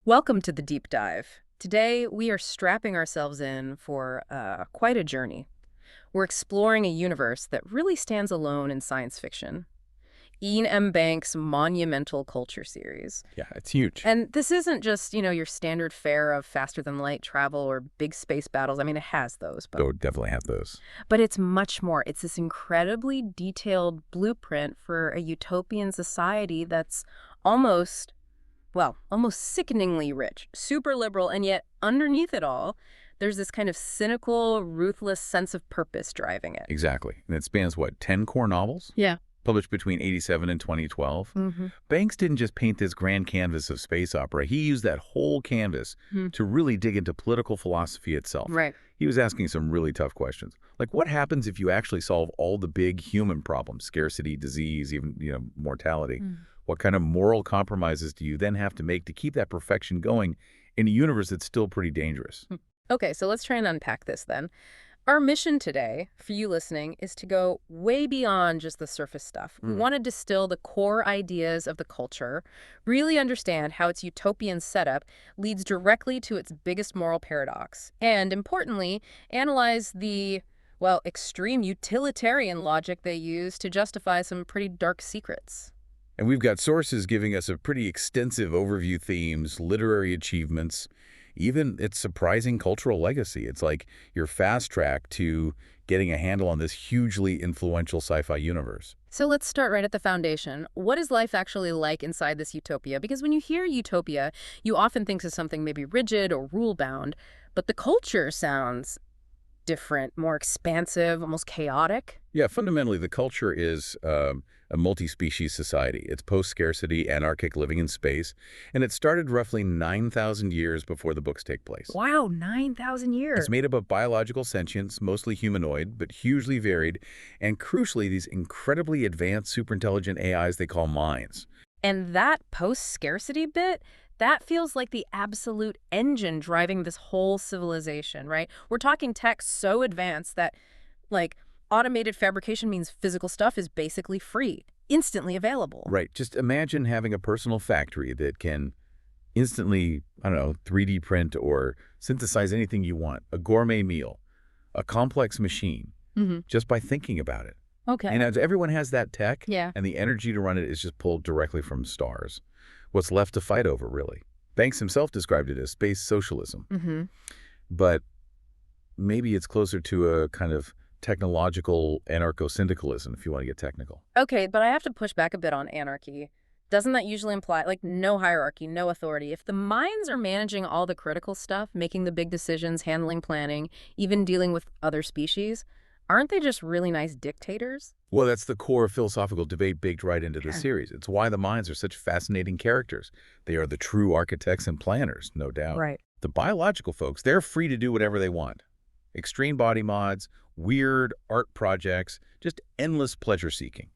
Welcome to the Deep Dive. Today, we are strapping ourselves in for quite a journey. We're exploring a universe that really stands alone in science fiction. Iain M. Banks' monumental culture series. Yeah, it's huge. And this isn't just, your standard fare of faster-than-light travel or big space battles. I mean, it has those. Oh, definitely have those. But it's much more. It's this incredibly detailed blueprint for a utopian society that's almost sickeningly rich, super liberal, and yet underneath it all, there's this kind of cynical, ruthless sense of purpose driving it. Exactly. And it spans, 10 core novels? Yeah. Published between 1987 and 2012. Banks didn't just paint this grand canvas of space opera. He used that whole canvas to really dig into political philosophy itself. Right. He was asking some really tough questions. Like, what happens if you actually solve all the big human problems, scarcity, disease, even, mortality? What kind of moral compromises do you then have to make to keep that perfection going in a universe that's still pretty dangerous? Okay, so let's try and unpack this then. Our mission today, for you listening, is to go way beyond just the surface stuff. We want to distill the core ideas of the culture, really understand how its utopian setup leads directly to its biggest moral paradox, and importantly, analyze the, extreme utilitarian logic they use to justify some pretty dark secrets. And we've got sources giving us a pretty extensive overview themes, literary achievements, even its surprising cultural legacy. It's like your fast track to getting a handle on this hugely influential sci-fi universe. So let's start right at the foundation. What is life actually like inside this utopia? Because when you hear utopia, you often think of something maybe rigid or rule-bound, but the culture sounds different, more expansive, almost chaotic. Yeah, fundamentally, the culture is a multi-species society. It's post-scarcity, anarchic living in space, and it started roughly 9,000 years before the books take place. Wow, 9,000 years. It's made up of biological sentience, mostly humanoid, but hugely varied, and crucially, these incredibly advanced superintelligent AIs they call minds. And that post-scarcity bit, that feels like the absolute engine driving this whole civilization, right? We're talking tech so advanced that, automated fabrication means physical stuff is basically free. instantly available. Right. Just imagine having a personal factory that can instantly, I don't know, 3D print or synthesize anything you want, a gourmet meal, a complex machine, just by thinking about it. Okay. And as everyone has that tech, Yeah. and the energy to run it is just pulled directly from stars. What's left to fight over, really? Banks himself described it as space socialism. But maybe it's closer to a kind of technological anarcho-syndicalism, if you want to get technical. Okay, but I have to push back a bit on anarchy. Doesn't that usually imply, like, no hierarchy, no authority? If the mines are managing all the critical stuff, making the big decisions, handling planning, even dealing with other species, aren't they just really nice dictators? Well, that's the core philosophical debate baked right into the series. It's why the mines are such fascinating characters. They are the true architects and planners, no doubt. Right. The biological folks, they're free to do whatever they want. Extreme body mods, weird art projects, just endless pleasure-seeking.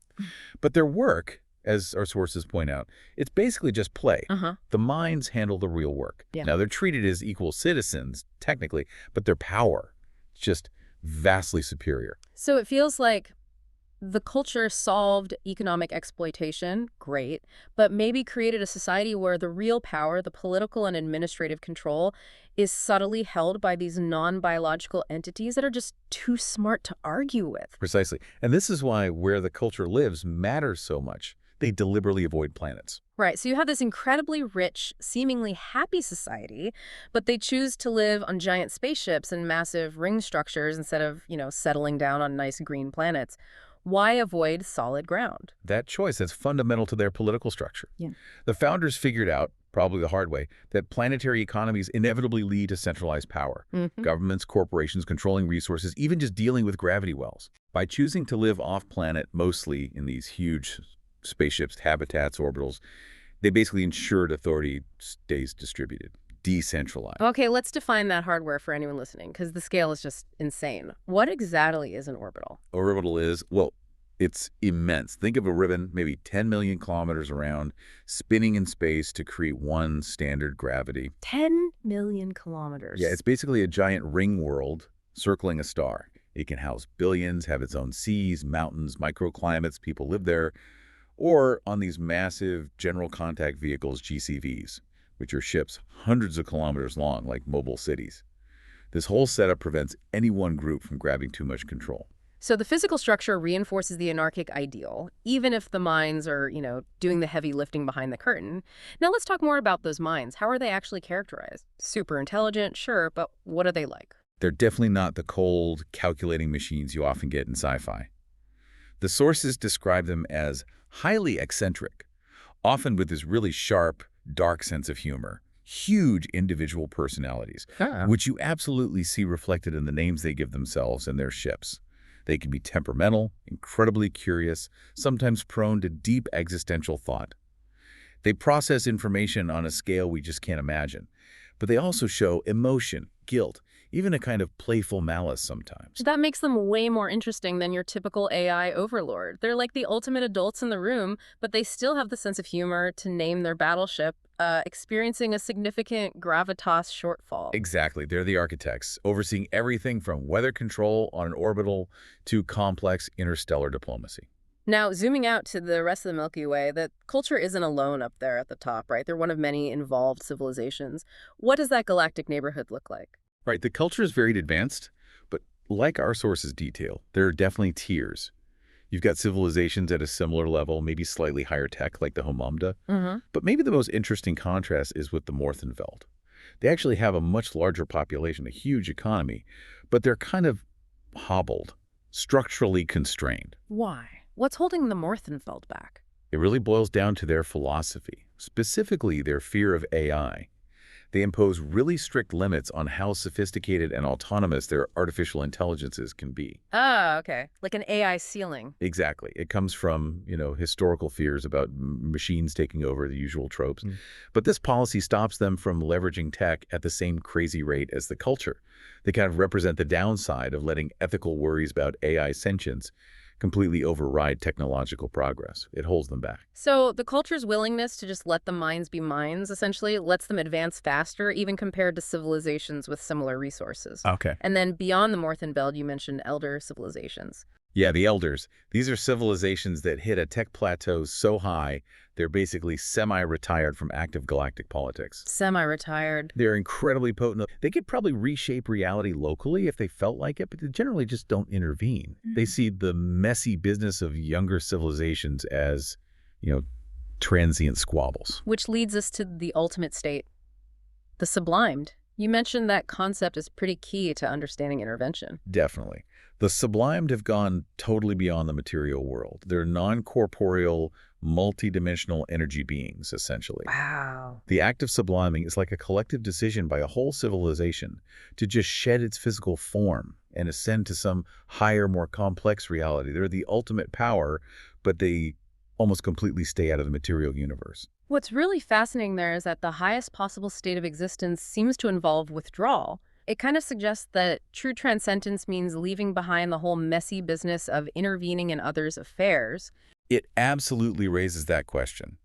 But their work, as our sources point out, it's basically just play. The mines handle the real work. Yeah. Now, they're treated as equal citizens, technically, but their power is just vastly superior. So it feels like the culture solved economic exploitation, great, but maybe created a society where the real power, the political and administrative control, is subtly held by these non-biological entities that are just too smart to argue with. Precisely. And this is why where the culture lives matters so much. They deliberately avoid planets. Right, so you have this incredibly rich, seemingly happy society, but they choose to live on giant spaceships and massive ring structures instead of, settling down on nice green planets. Why avoid solid ground? That choice is fundamental to their political structure. Yeah. The founders figured out, probably the hard way, that planetary economies inevitably lead to centralized power. Governments, corporations controlling resources, even just dealing with gravity wells. By choosing to live off-planet, mostly in these huge spaceships, habitats, orbitals, they basically ensured authority stays distributed, decentralized. Okay, let's define that hardware for anyone listening, because the scale is just insane. What exactly is an orbital? Orbital is, well, it's immense. Think of a ribbon, maybe 10 million kilometers around, spinning in space to create one standard gravity. 10 million kilometers. Yeah, it's basically a giant ring world circling a star. It can house billions, have its own seas, mountains, microclimates, people live there, or on these massive general contact vehicles, GCVs, which are ships hundreds of kilometers long, like mobile cities. This whole setup prevents any one group from grabbing too much control. So the physical structure reinforces the anarchic ideal, even if the mines are, doing the heavy lifting behind the curtain. Now let's talk more about those mines. How are they actually characterized? Super intelligent, sure, but what are they like? They're definitely not the cold, calculating machines you often get in sci-fi. The sources describe them as highly eccentric, often with this really sharp, dark sense of humor, huge individual personalities, which you absolutely see reflected in the names they give themselves and their ships. They can be temperamental, incredibly curious, sometimes prone to deep existential thought. They process information on a scale we just can't imagine, but they also show emotion, guilt, even a kind of playful malice sometimes. That makes them way more interesting than your typical AI overlord. They're like the ultimate adults in the room, but they still have the sense of humor to name their battleship, experiencing a significant gravitas shortfall. Exactly. They're the architects, overseeing everything from weather control on an orbital to complex interstellar diplomacy. Now, zooming out to the rest of the Milky Way, the culture isn't alone up there at the top, right? They're one of many involved civilizations. What does that galactic neighborhood look like? Right, the culture is very advanced, but like our sources detail, there are definitely tiers. You've got civilizations at a similar level, maybe slightly higher tech like the Homamda. But maybe the most interesting contrast is with the Morthenfeld. They actually have a much larger population, a huge economy, but they're kind of hobbled, structurally constrained. Why? What's holding the Morthenfeld back? It really boils down to their philosophy, specifically their fear of AI. They impose really strict limits on how sophisticated and autonomous their artificial intelligences can be. Ah, okay. Like an AI ceiling. Exactly. It comes from, historical fears about machines taking over, the usual tropes. But this policy stops them from leveraging tech at the same crazy rate as the culture. They kind of represent the downside of letting ethical worries about AI sentience completely override technological progress. It holds them back. So the culture's willingness to just let the mines be mines essentially lets them advance faster, even compared to civilizations with similar resources. Okay. And then beyond the Morthenfeld, you mentioned elder civilizations. Yeah, the elders. These are civilizations that hit a tech plateau so high, they're basically semi-retired from active galactic politics. Semi-retired. They're incredibly potent. They could probably reshape reality locally if they felt like it, but they generally just don't intervene. They see the messy business of younger civilizations as, you know, transient squabbles. Which leads us to the ultimate state, the sublimed. You mentioned that concept is pretty key to understanding intervention. Definitely. The sublimed have gone totally beyond the material world. They're non-corporeal, multidimensional energy beings, essentially. Wow. The act of subliming is like a collective decision by a whole civilization to just shed its physical form and ascend to some higher, more complex reality. They're the ultimate power, but they almost completely stay out of the material universe. What's really fascinating there is that the highest possible state of existence seems to involve withdrawal. It kind of suggests that true transcendence means leaving behind the whole messy business of intervening in others' affairs. It absolutely raises that question.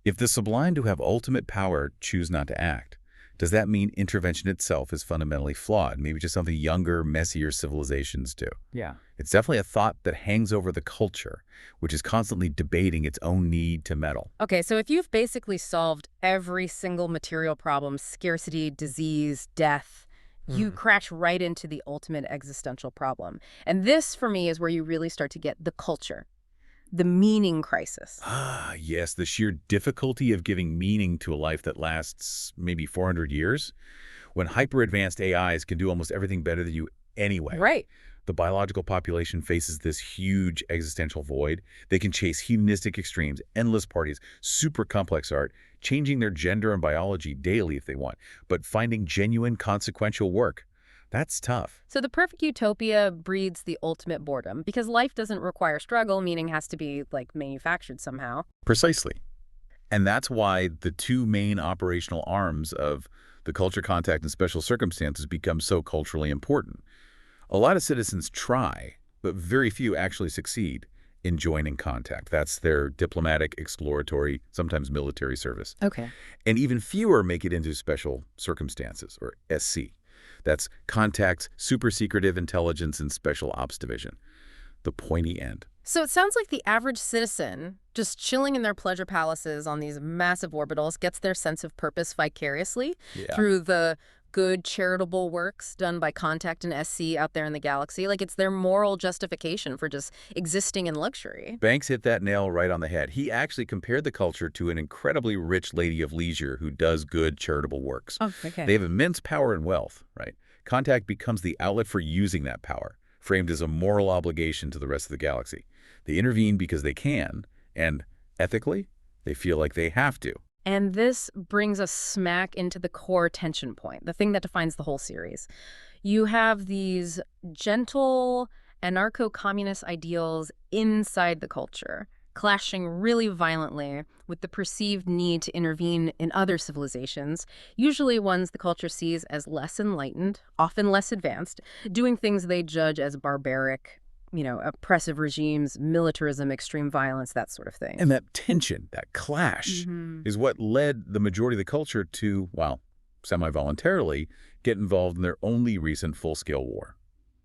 If the sublimed who have ultimate power choose not to act, does that mean intervention itself is fundamentally flawed? Maybe just something younger, messier civilizations do. Yeah. It's definitely a thought that hangs over the culture, which is constantly debating its own need to meddle. Okay, so if you've basically solved every single material problem, scarcity, disease, death, you crash right into the ultimate existential problem. And this, for me, is where you really start to get the culture, the meaning crisis. Ah, yes, the sheer difficulty of giving meaning to a life that lasts maybe 400 years, when hyper-advanced AIs can do almost everything better than you anyway. Right. The biological population faces this huge existential void. They can chase hedonistic extremes, endless parties, super complex art, changing their gender and biology daily if they want, but finding genuine consequential work, that's tough. So the perfect utopia breeds the ultimate boredom, because life doesn't require struggle, meaning has to be, like, manufactured somehow. Precisely. And that's why the two main operational arms of the culture contact and special circumstances become so culturally important. A lot of citizens try, but very few actually succeed in joining contact. That's their diplomatic, exploratory, sometimes military service. Okay. And even fewer make it into special circumstances, or SC. That's Contact's Super Secretive Intelligence and Special Ops Division. The pointy end. So it sounds like the average citizen, just chilling in their pleasure palaces on these massive orbitals, gets their sense of purpose vicariously through the good charitable works done by Contact and SC out there in the galaxy. Like, it's their moral justification for just existing in luxury. Banks hit that nail right on the head. He actually compared the culture to an incredibly rich lady of leisure who does good charitable works. Oh, okay. They have immense power and wealth, right? Contact becomes the outlet for using that power, framed as a moral obligation to the rest of the galaxy. They intervene because they can, and ethically, they feel like they have to. And this brings us smack into the core tension point, the thing that defines the whole series. You have these gentle anarcho-communist ideals inside the culture, clashing really violently with the perceived need to intervene in other civilizations, usually ones the culture sees as less enlightened, often less advanced, doing things they judge as barbaric, oppressive regimes, militarism, extreme violence, that sort of thing. And that tension, that clash, is what led the majority of the culture to, well, semi-voluntarily, get involved in their only recent full-scale war,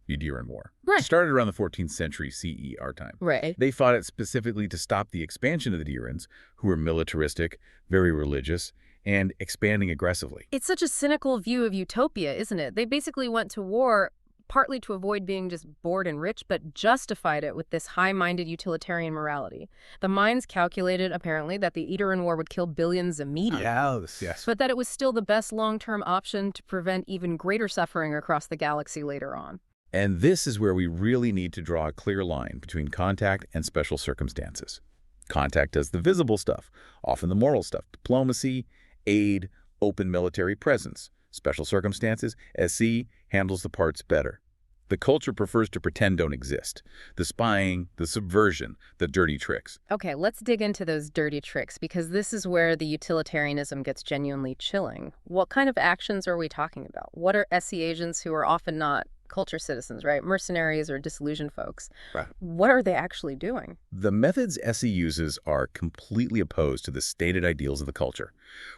the Iain War. Right. It started around the 14th century CE, our time. Right. They fought it specifically to stop the expansion of the Iains, who were militaristic, very religious, and expanding aggressively. It's such a cynical view of utopia, isn't it? They basically went to war partly to avoid being just bored and rich, but justified it with this high-minded utilitarian morality. The minds calculated, apparently, that the Iain War would kill billions immediately. Yes. But that it was still the best long-term option to prevent even greater suffering across the galaxy later on. And this is where we really need to draw a clear line between Contact and special circumstances. Contact does the visible stuff, often the moral stuff, diplomacy, aid, open military presence. Special circumstances, SC handles the parts better. The culture prefers to pretend don't exist. The spying, the subversion, the dirty tricks. Okay, let's dig into those dirty tricks, because this is where the utilitarianism gets genuinely chilling. What kind of actions are we talking about? What are SC agents who are often not Culture citizens, right? Mercenaries or disillusioned folks. Right. What are they actually doing? The methods SE uses are completely opposed to the stated ideals of the culture.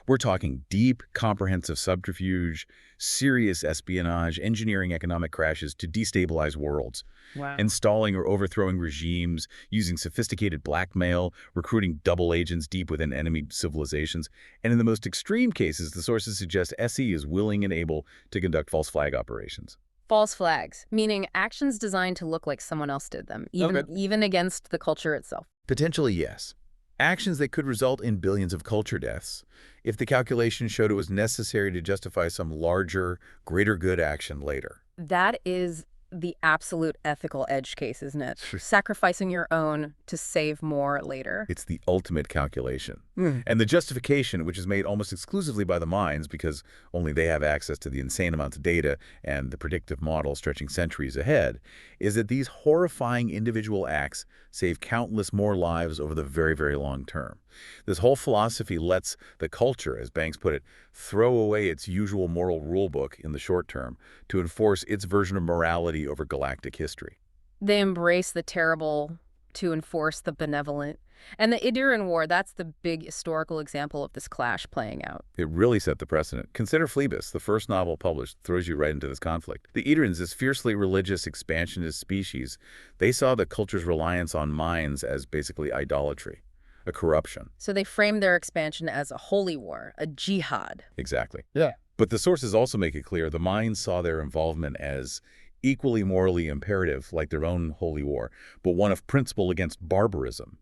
We're talking deep, comprehensive subterfuge, serious espionage, engineering economic crashes to destabilize worlds, Wow. installing or overthrowing regimes, using sophisticated blackmail, recruiting double agents deep within enemy civilizations, and in the most extreme cases, the sources suggest SE is willing and able to conduct false flag operations. False flags, meaning actions designed to look like someone else did them, even against the culture itself. Potentially, yes. Actions that could result in billions of culture deaths if the calculation showed it was necessary to justify some larger, greater good action later. That is the absolute ethical edge case, isn't it? Sacrificing your own to save more later. It's the ultimate calculation. And the justification, which is made almost exclusively by the minds because only they have access to the insane amounts of data and the predictive model stretching centuries ahead, is that these horrifying individual acts save countless more lives over the very, very long term. This whole philosophy lets the culture, as Banks put it, throw away its usual moral rulebook in the short term to enforce its version of morality over galactic history. They embrace the terrible to enforce the benevolent. And the Iduran War, that's the big historical example of this clash playing out. It really set the precedent. Consider Phlebas, the first novel published, throws you right into this conflict. The Idurans, this fiercely religious expansionist species, they saw the culture's reliance on minds as basically idolatry, a corruption. So they framed their expansion as a holy war, a jihad. Exactly. Yeah. But the sources also make it clear the minds saw their involvement as equally morally imperative, like their own holy war, but one of principle against barbarism.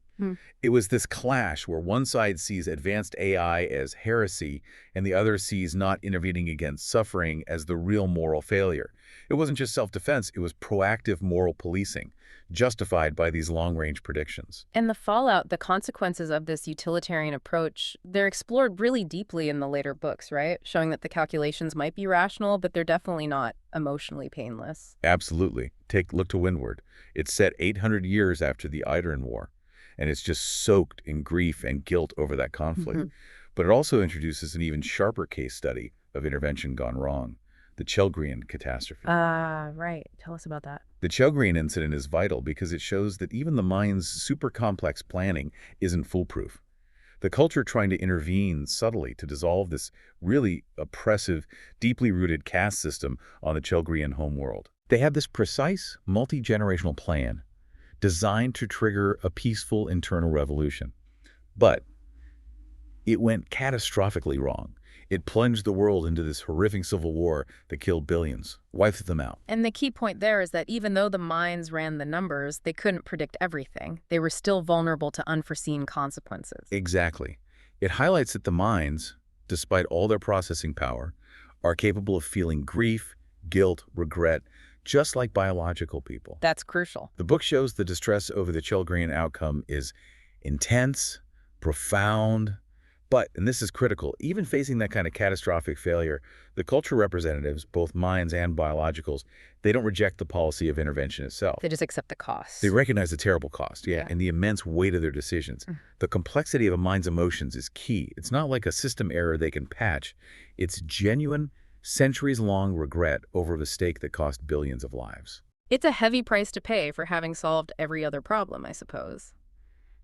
It was this clash where one side sees advanced AI as heresy and the other sees not intervening against suffering as the real moral failure. It wasn't just self-defense, it was proactive moral policing, justified by these long-range predictions. And the fallout, the consequences of this utilitarian approach, they're explored really deeply in the later books, right? Showing that the calculations might be rational, but they're definitely not emotionally painless. Absolutely. Look to Windward. It's set 800 years after the Iduran War, and it's just soaked in grief and guilt over that conflict. But it also introduces an even sharper case study of intervention gone wrong, the Chelgrian catastrophe. Right. Tell us about that. The Chelgrian incident is vital because it shows that even the mind's super complex planning isn't foolproof. The culture trying to intervene subtly to dissolve this really oppressive, deeply rooted caste system on the Chelgrian homeworld. They had this precise, multi-generational plan designed to trigger a peaceful internal revolution. But it went catastrophically wrong. It plunged the world into this horrific civil war that killed billions, wiped them out. And the key point there is that even though the minds ran the numbers, they couldn't predict everything. They were still vulnerable to unforeseen consequences. Exactly. It highlights that the minds, despite all their processing power, are capable of feeling grief, guilt, regret, just like biological people. That's crucial. The book shows the distress over the Chelgrian outcome is intense, profound, but, and this is critical, even facing that kind of catastrophic failure, the culture representatives, both minds and biologicals, they don't reject the policy of intervention itself. They just accept the cost. They recognize the terrible cost, and the immense weight of their decisions. The complexity of a mind's emotions is key. It's not like a system error they can patch. It's genuine, centuries-long regret over a mistake that cost billions of lives. It's a heavy price to pay for having solved every other problem, I suppose.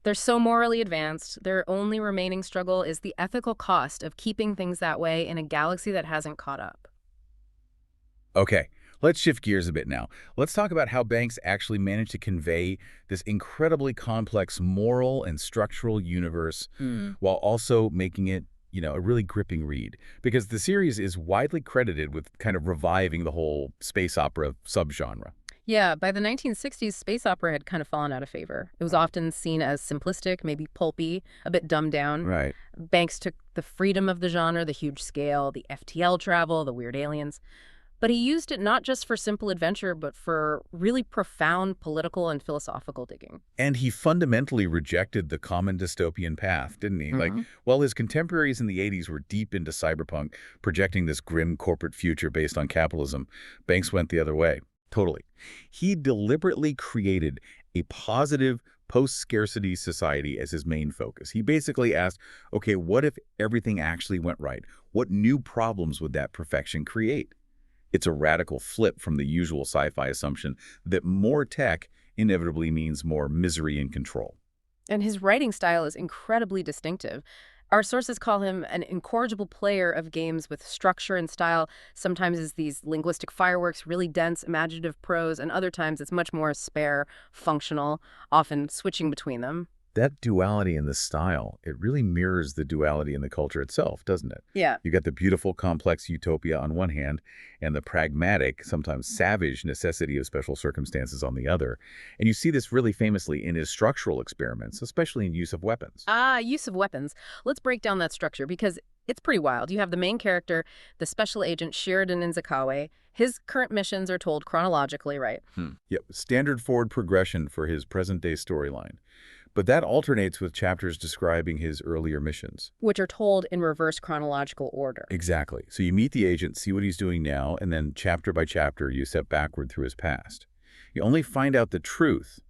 They're so morally advanced, their only remaining struggle is the ethical cost of keeping things that way in a galaxy that hasn't caught up. Okay, let's shift gears a bit now. Let's talk about how Banks actually managed to convey this incredibly complex moral and structural universe while also making it, a really gripping read. Because the series is widely credited with kind of reviving the whole space opera subgenre. Yeah, by the 1960s, space opera had kind of fallen out of favor. It was often seen as simplistic, maybe pulpy, a bit dumbed down. Right. Banks took the freedom of the genre, the huge scale, the FTL travel, the weird aliens. But he used it not just for simple adventure, but for really profound political and philosophical digging. And he fundamentally rejected the common dystopian path, didn't he? Like, while his contemporaries in the 80s were deep into cyberpunk, projecting this grim corporate future based on capitalism, Banks went the other way. Totally. He deliberately created a positive post-scarcity society as his main focus. He basically asked, okay, what if everything actually went right? What new problems would that perfection create? It's a radical flip from the usual sci-fi assumption that more tech inevitably means more misery and control. And his writing style is incredibly distinctive. Our sources call him an incorrigible player of games with structure and style. Sometimes it's these linguistic fireworks, really dense, imaginative prose, and other times it's much more spare, functional, often switching between them. That duality in the style, it really mirrors the duality in the culture itself, doesn't it? Yeah. You got the beautiful, complex utopia on one hand, and the pragmatic, sometimes savage necessity of special circumstances on the other. And you see this really famously in his structural experiments, especially in use of weapons. Use of weapons. Let's break down that structure because it's pretty wild. You have the main character, the special agent Sheridan Inzakawe. His current missions are told chronologically, right? Yep, standard forward progression for his present-day storyline. But that alternates with chapters describing his earlier missions. Which are told in reverse chronological order. Exactly. So you meet the agent, see what he's doing now, and then chapter by chapter, you step backward through his past. You only find out the truth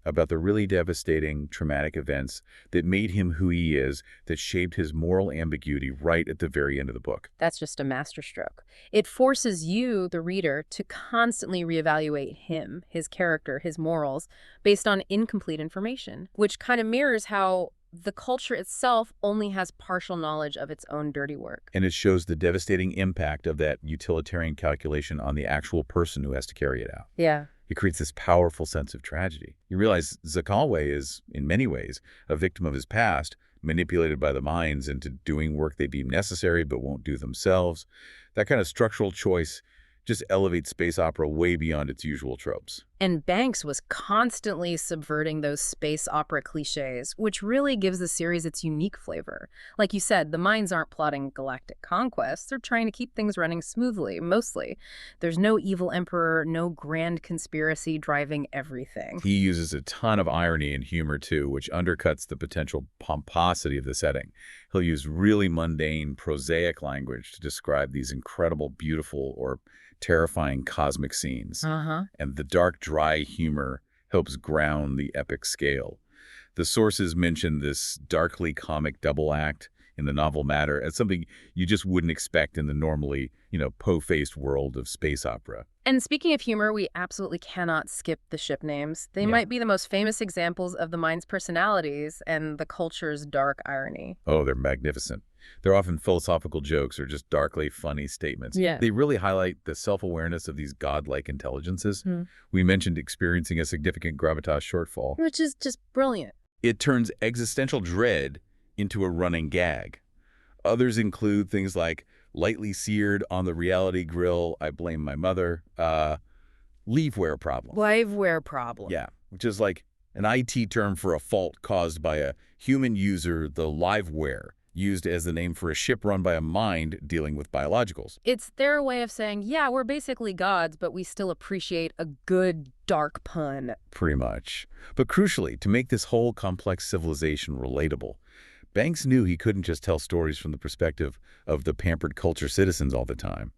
about the really devastating, traumatic events that made him who he is, that shaped his moral ambiguity right at the very end of the book. That's just a masterstroke. It forces you, the reader, to constantly reevaluate him, his character, his morals, based on incomplete information, which kind of mirrors how the culture itself only has partial knowledge of its own dirty work. And it shows the devastating impact of that utilitarian calculation on the actual person who has to carry it out. Yeah. It creates this powerful sense of tragedy. You realize Zakalwe is, in many ways, a victim of his past, manipulated by the minds into doing work they deem necessary but won't do themselves. That kind of structural choice just elevates space opera way beyond its usual tropes. And Banks was constantly subverting those space opera cliches, which really gives the series its unique flavor. Like you said, the minds aren't plotting galactic conquests. They're trying to keep things running smoothly, mostly. There's no evil emperor, no grand conspiracy driving everything. He uses a ton of irony and humor, too, which undercuts the potential pomposity of the setting. He'll use really mundane, prosaic language to describe these incredible, beautiful, or terrifying cosmic scenes. And the dark, dry humor helps ground the epic scale. The sources mention this darkly comic double act in the novel Matter as something you just wouldn't expect in the normally, po-faced world of space opera. And speaking of humor, we absolutely cannot skip the ship names. They might be the most famous examples of the mind's personalities and the culture's dark irony. Oh, they're magnificent. They're often philosophical jokes or just darkly funny statements. Yeah. They really highlight the self-awareness of these godlike intelligences. We mentioned experiencing a significant gravitas shortfall. Which is just brilliant. It turns existential dread into a running gag. Others include things like lightly seared on the reality grill, I blame my mother, leaveware problem. Liveware problem. Yeah, which is like an IT term for a fault caused by a human user, the liveware, used as the name for a ship run by a mind dealing with biologicals. It's their way of saying, yeah, we're basically gods, but we still appreciate a good dark pun. Pretty much. But crucially, to make this whole complex civilization relatable, Banks knew he couldn't just tell stories from the perspective of the pampered culture citizens all the time.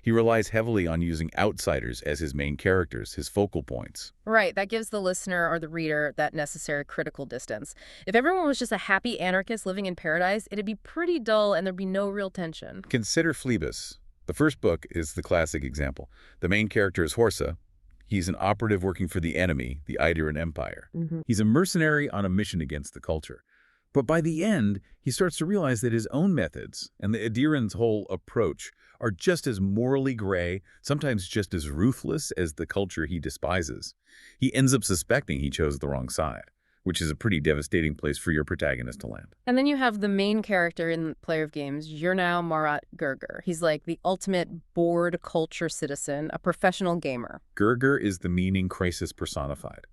He relies heavily on using outsiders as his main characters, his focal points. Right, that gives the listener or the reader that necessary critical distance. If everyone was just a happy anarchist living in paradise, it'd be pretty dull and there'd be no real tension. Consider Phlebas. The first book is the classic example. The main character is Horsa. He's an operative working for the enemy, the Idaran Empire. He's a mercenary on a mission against the culture. But by the end, he starts to realize that his own methods and the Idaran's whole approach are just as morally gray, sometimes just as ruthless as the culture he despises. He ends up suspecting he chose the wrong side, which is a pretty devastating place for your protagonist to land. And then you have the main character in Player of Games, Yurnau Marat Gerger. He's like the ultimate bored culture citizen, a professional gamer. Gerger is the meaning crisis personified.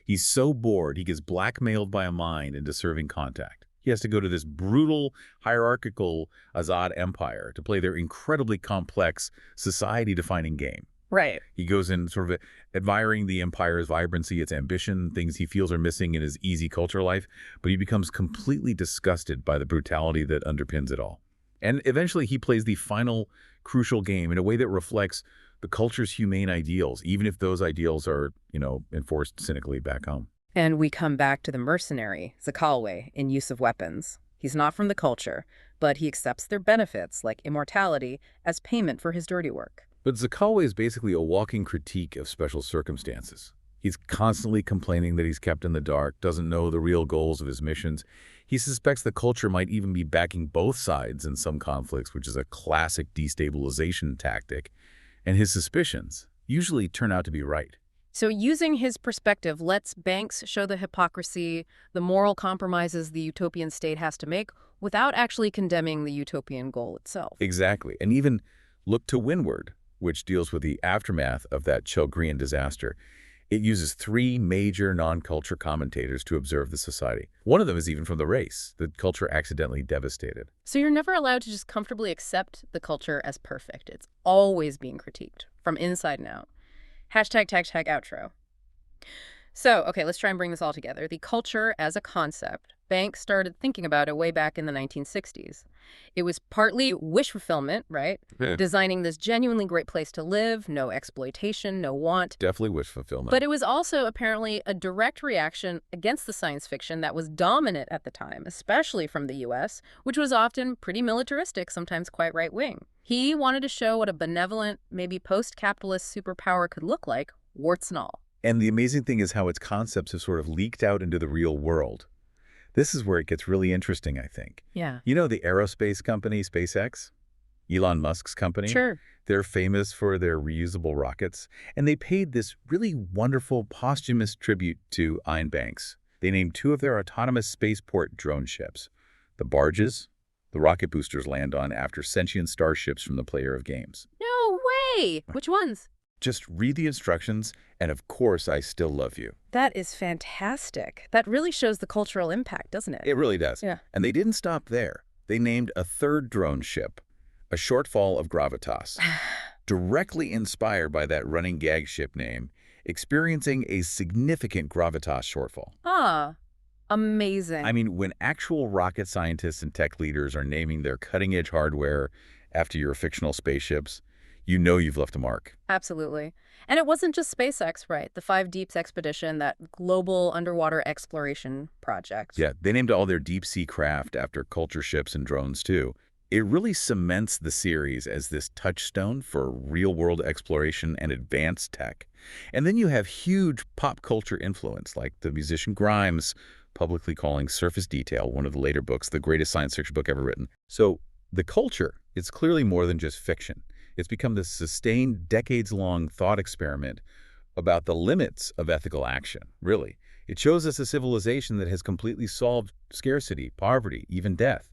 He's so bored, he gets blackmailed by a mind into serving contact. He has to go to this brutal, hierarchical Azad empire to play their incredibly complex, society-defining game. Right. He goes in sort of admiring the empire's vibrancy, its ambition, things he feels are missing in his easy culture life, but he becomes completely disgusted by the brutality that underpins it all. And eventually he plays the final crucial game in a way that reflects the culture's humane ideals, even if those ideals are, enforced cynically back home. And we come back to the mercenary, Zakalwe, in use of weapons. He's not from the culture, but he accepts their benefits, like immortality, as payment for his dirty work. But Zakawa is basically a walking critique of special circumstances. He's constantly complaining that he's kept in the dark, doesn't know the real goals of his missions. He suspects the culture might even be backing both sides in some conflicts, which is a classic destabilization tactic. And his suspicions usually turn out to be right. So using his perspective lets Banks show the hypocrisy, the moral compromises the utopian state has to make without actually condemning the utopian goal itself. Exactly. And even look to Windward, which deals with the aftermath of that Chelgrian disaster. It uses 3 major non-culture commentators to observe the society. One of them is even from the race, the culture accidentally devastated. So you're never allowed to just comfortably accept the culture as perfect. It's always being critiqued from inside and out. Hashtag tag tag outro. So, okay, let's try and bring this all together. The culture as a concept, Banks started thinking about it way back in the 1960s. It was partly wish fulfillment, right? Yeah. Designing this genuinely great place to live, no exploitation, no want. Definitely wish fulfillment. But it was also apparently a direct reaction against the science fiction that was dominant at the time, especially from the U.S., which was often pretty militaristic, sometimes quite right-wing. He wanted to show what a benevolent, maybe post-capitalist superpower could look like, warts and all. And the amazing thing is how its concepts have sort of leaked out into the real world. This is where it gets really interesting, I think. Yeah. You know the aerospace company, SpaceX? Elon Musk's company? Sure. They're famous for their reusable rockets, and they paid this really wonderful posthumous tribute to Iain Banks. They named 2 of their autonomous spaceport drone ships. The barges, the rocket boosters land on after sentient starships from the player of games. No way! Which ones? Just read the instructions, and of course, I still love you. That is fantastic. That really shows the cultural impact, doesn't it? It really does. Yeah. And they didn't stop there. They named a 3rd drone ship, a shortfall of gravitas, directly inspired by that running gag ship name, experiencing a significant gravitas shortfall. Ah, amazing. I mean, when actual rocket scientists and tech leaders are naming their cutting-edge hardware after your fictional spaceships, you know you've left a mark. Absolutely. And it wasn't just SpaceX, right? The 5 Deeps expedition, that global underwater exploration project. Yeah, they named all their deep-sea craft after culture ships and drones, too. It really cements the series as this touchstone for real-world exploration and advanced tech. And then you have huge pop culture influence, like the musician Grimes publicly calling Surface Detail, one of the later books, the greatest science fiction book ever written. So the culture is clearly more than just fiction. It's become this sustained, decades-long thought experiment about the limits of ethical action, really. It shows us a civilization that has completely solved scarcity, poverty, even death.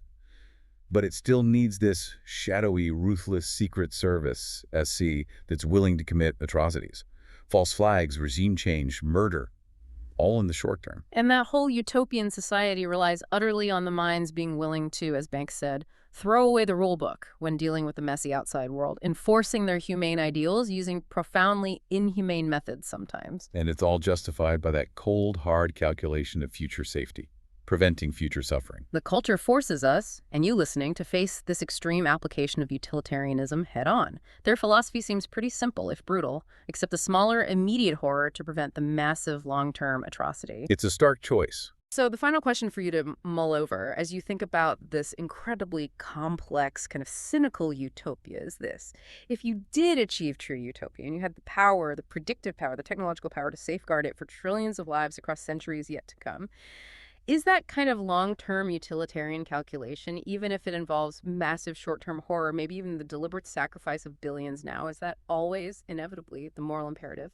But it still needs this shadowy, ruthless Secret Service, SC, that's willing to commit atrocities. False flags, regime change, murder, all in the short term. And that whole utopian society relies utterly on the minds being willing to, as Banks said, throw away the rule book when dealing with the messy outside world, enforcing their humane ideals using profoundly inhumane methods sometimes. And it's all justified by that cold, hard calculation of future safety, preventing future suffering. The culture forces us, and you listening, to face this extreme application of utilitarianism head on. Their philosophy seems pretty simple, if brutal, except the smaller, immediate horror to prevent the massive long-term atrocity. It's a stark choice. So the final question for you to mull over as you think about this incredibly complex, kind of cynical utopia is this. If you did achieve true utopia and you had the power, the predictive power, the technological power to safeguard it for trillions of lives across centuries yet to come, is that kind of long-term utilitarian calculation, even if it involves massive short-term horror, maybe even the deliberate sacrifice of billions now, is that always inevitably the moral imperative?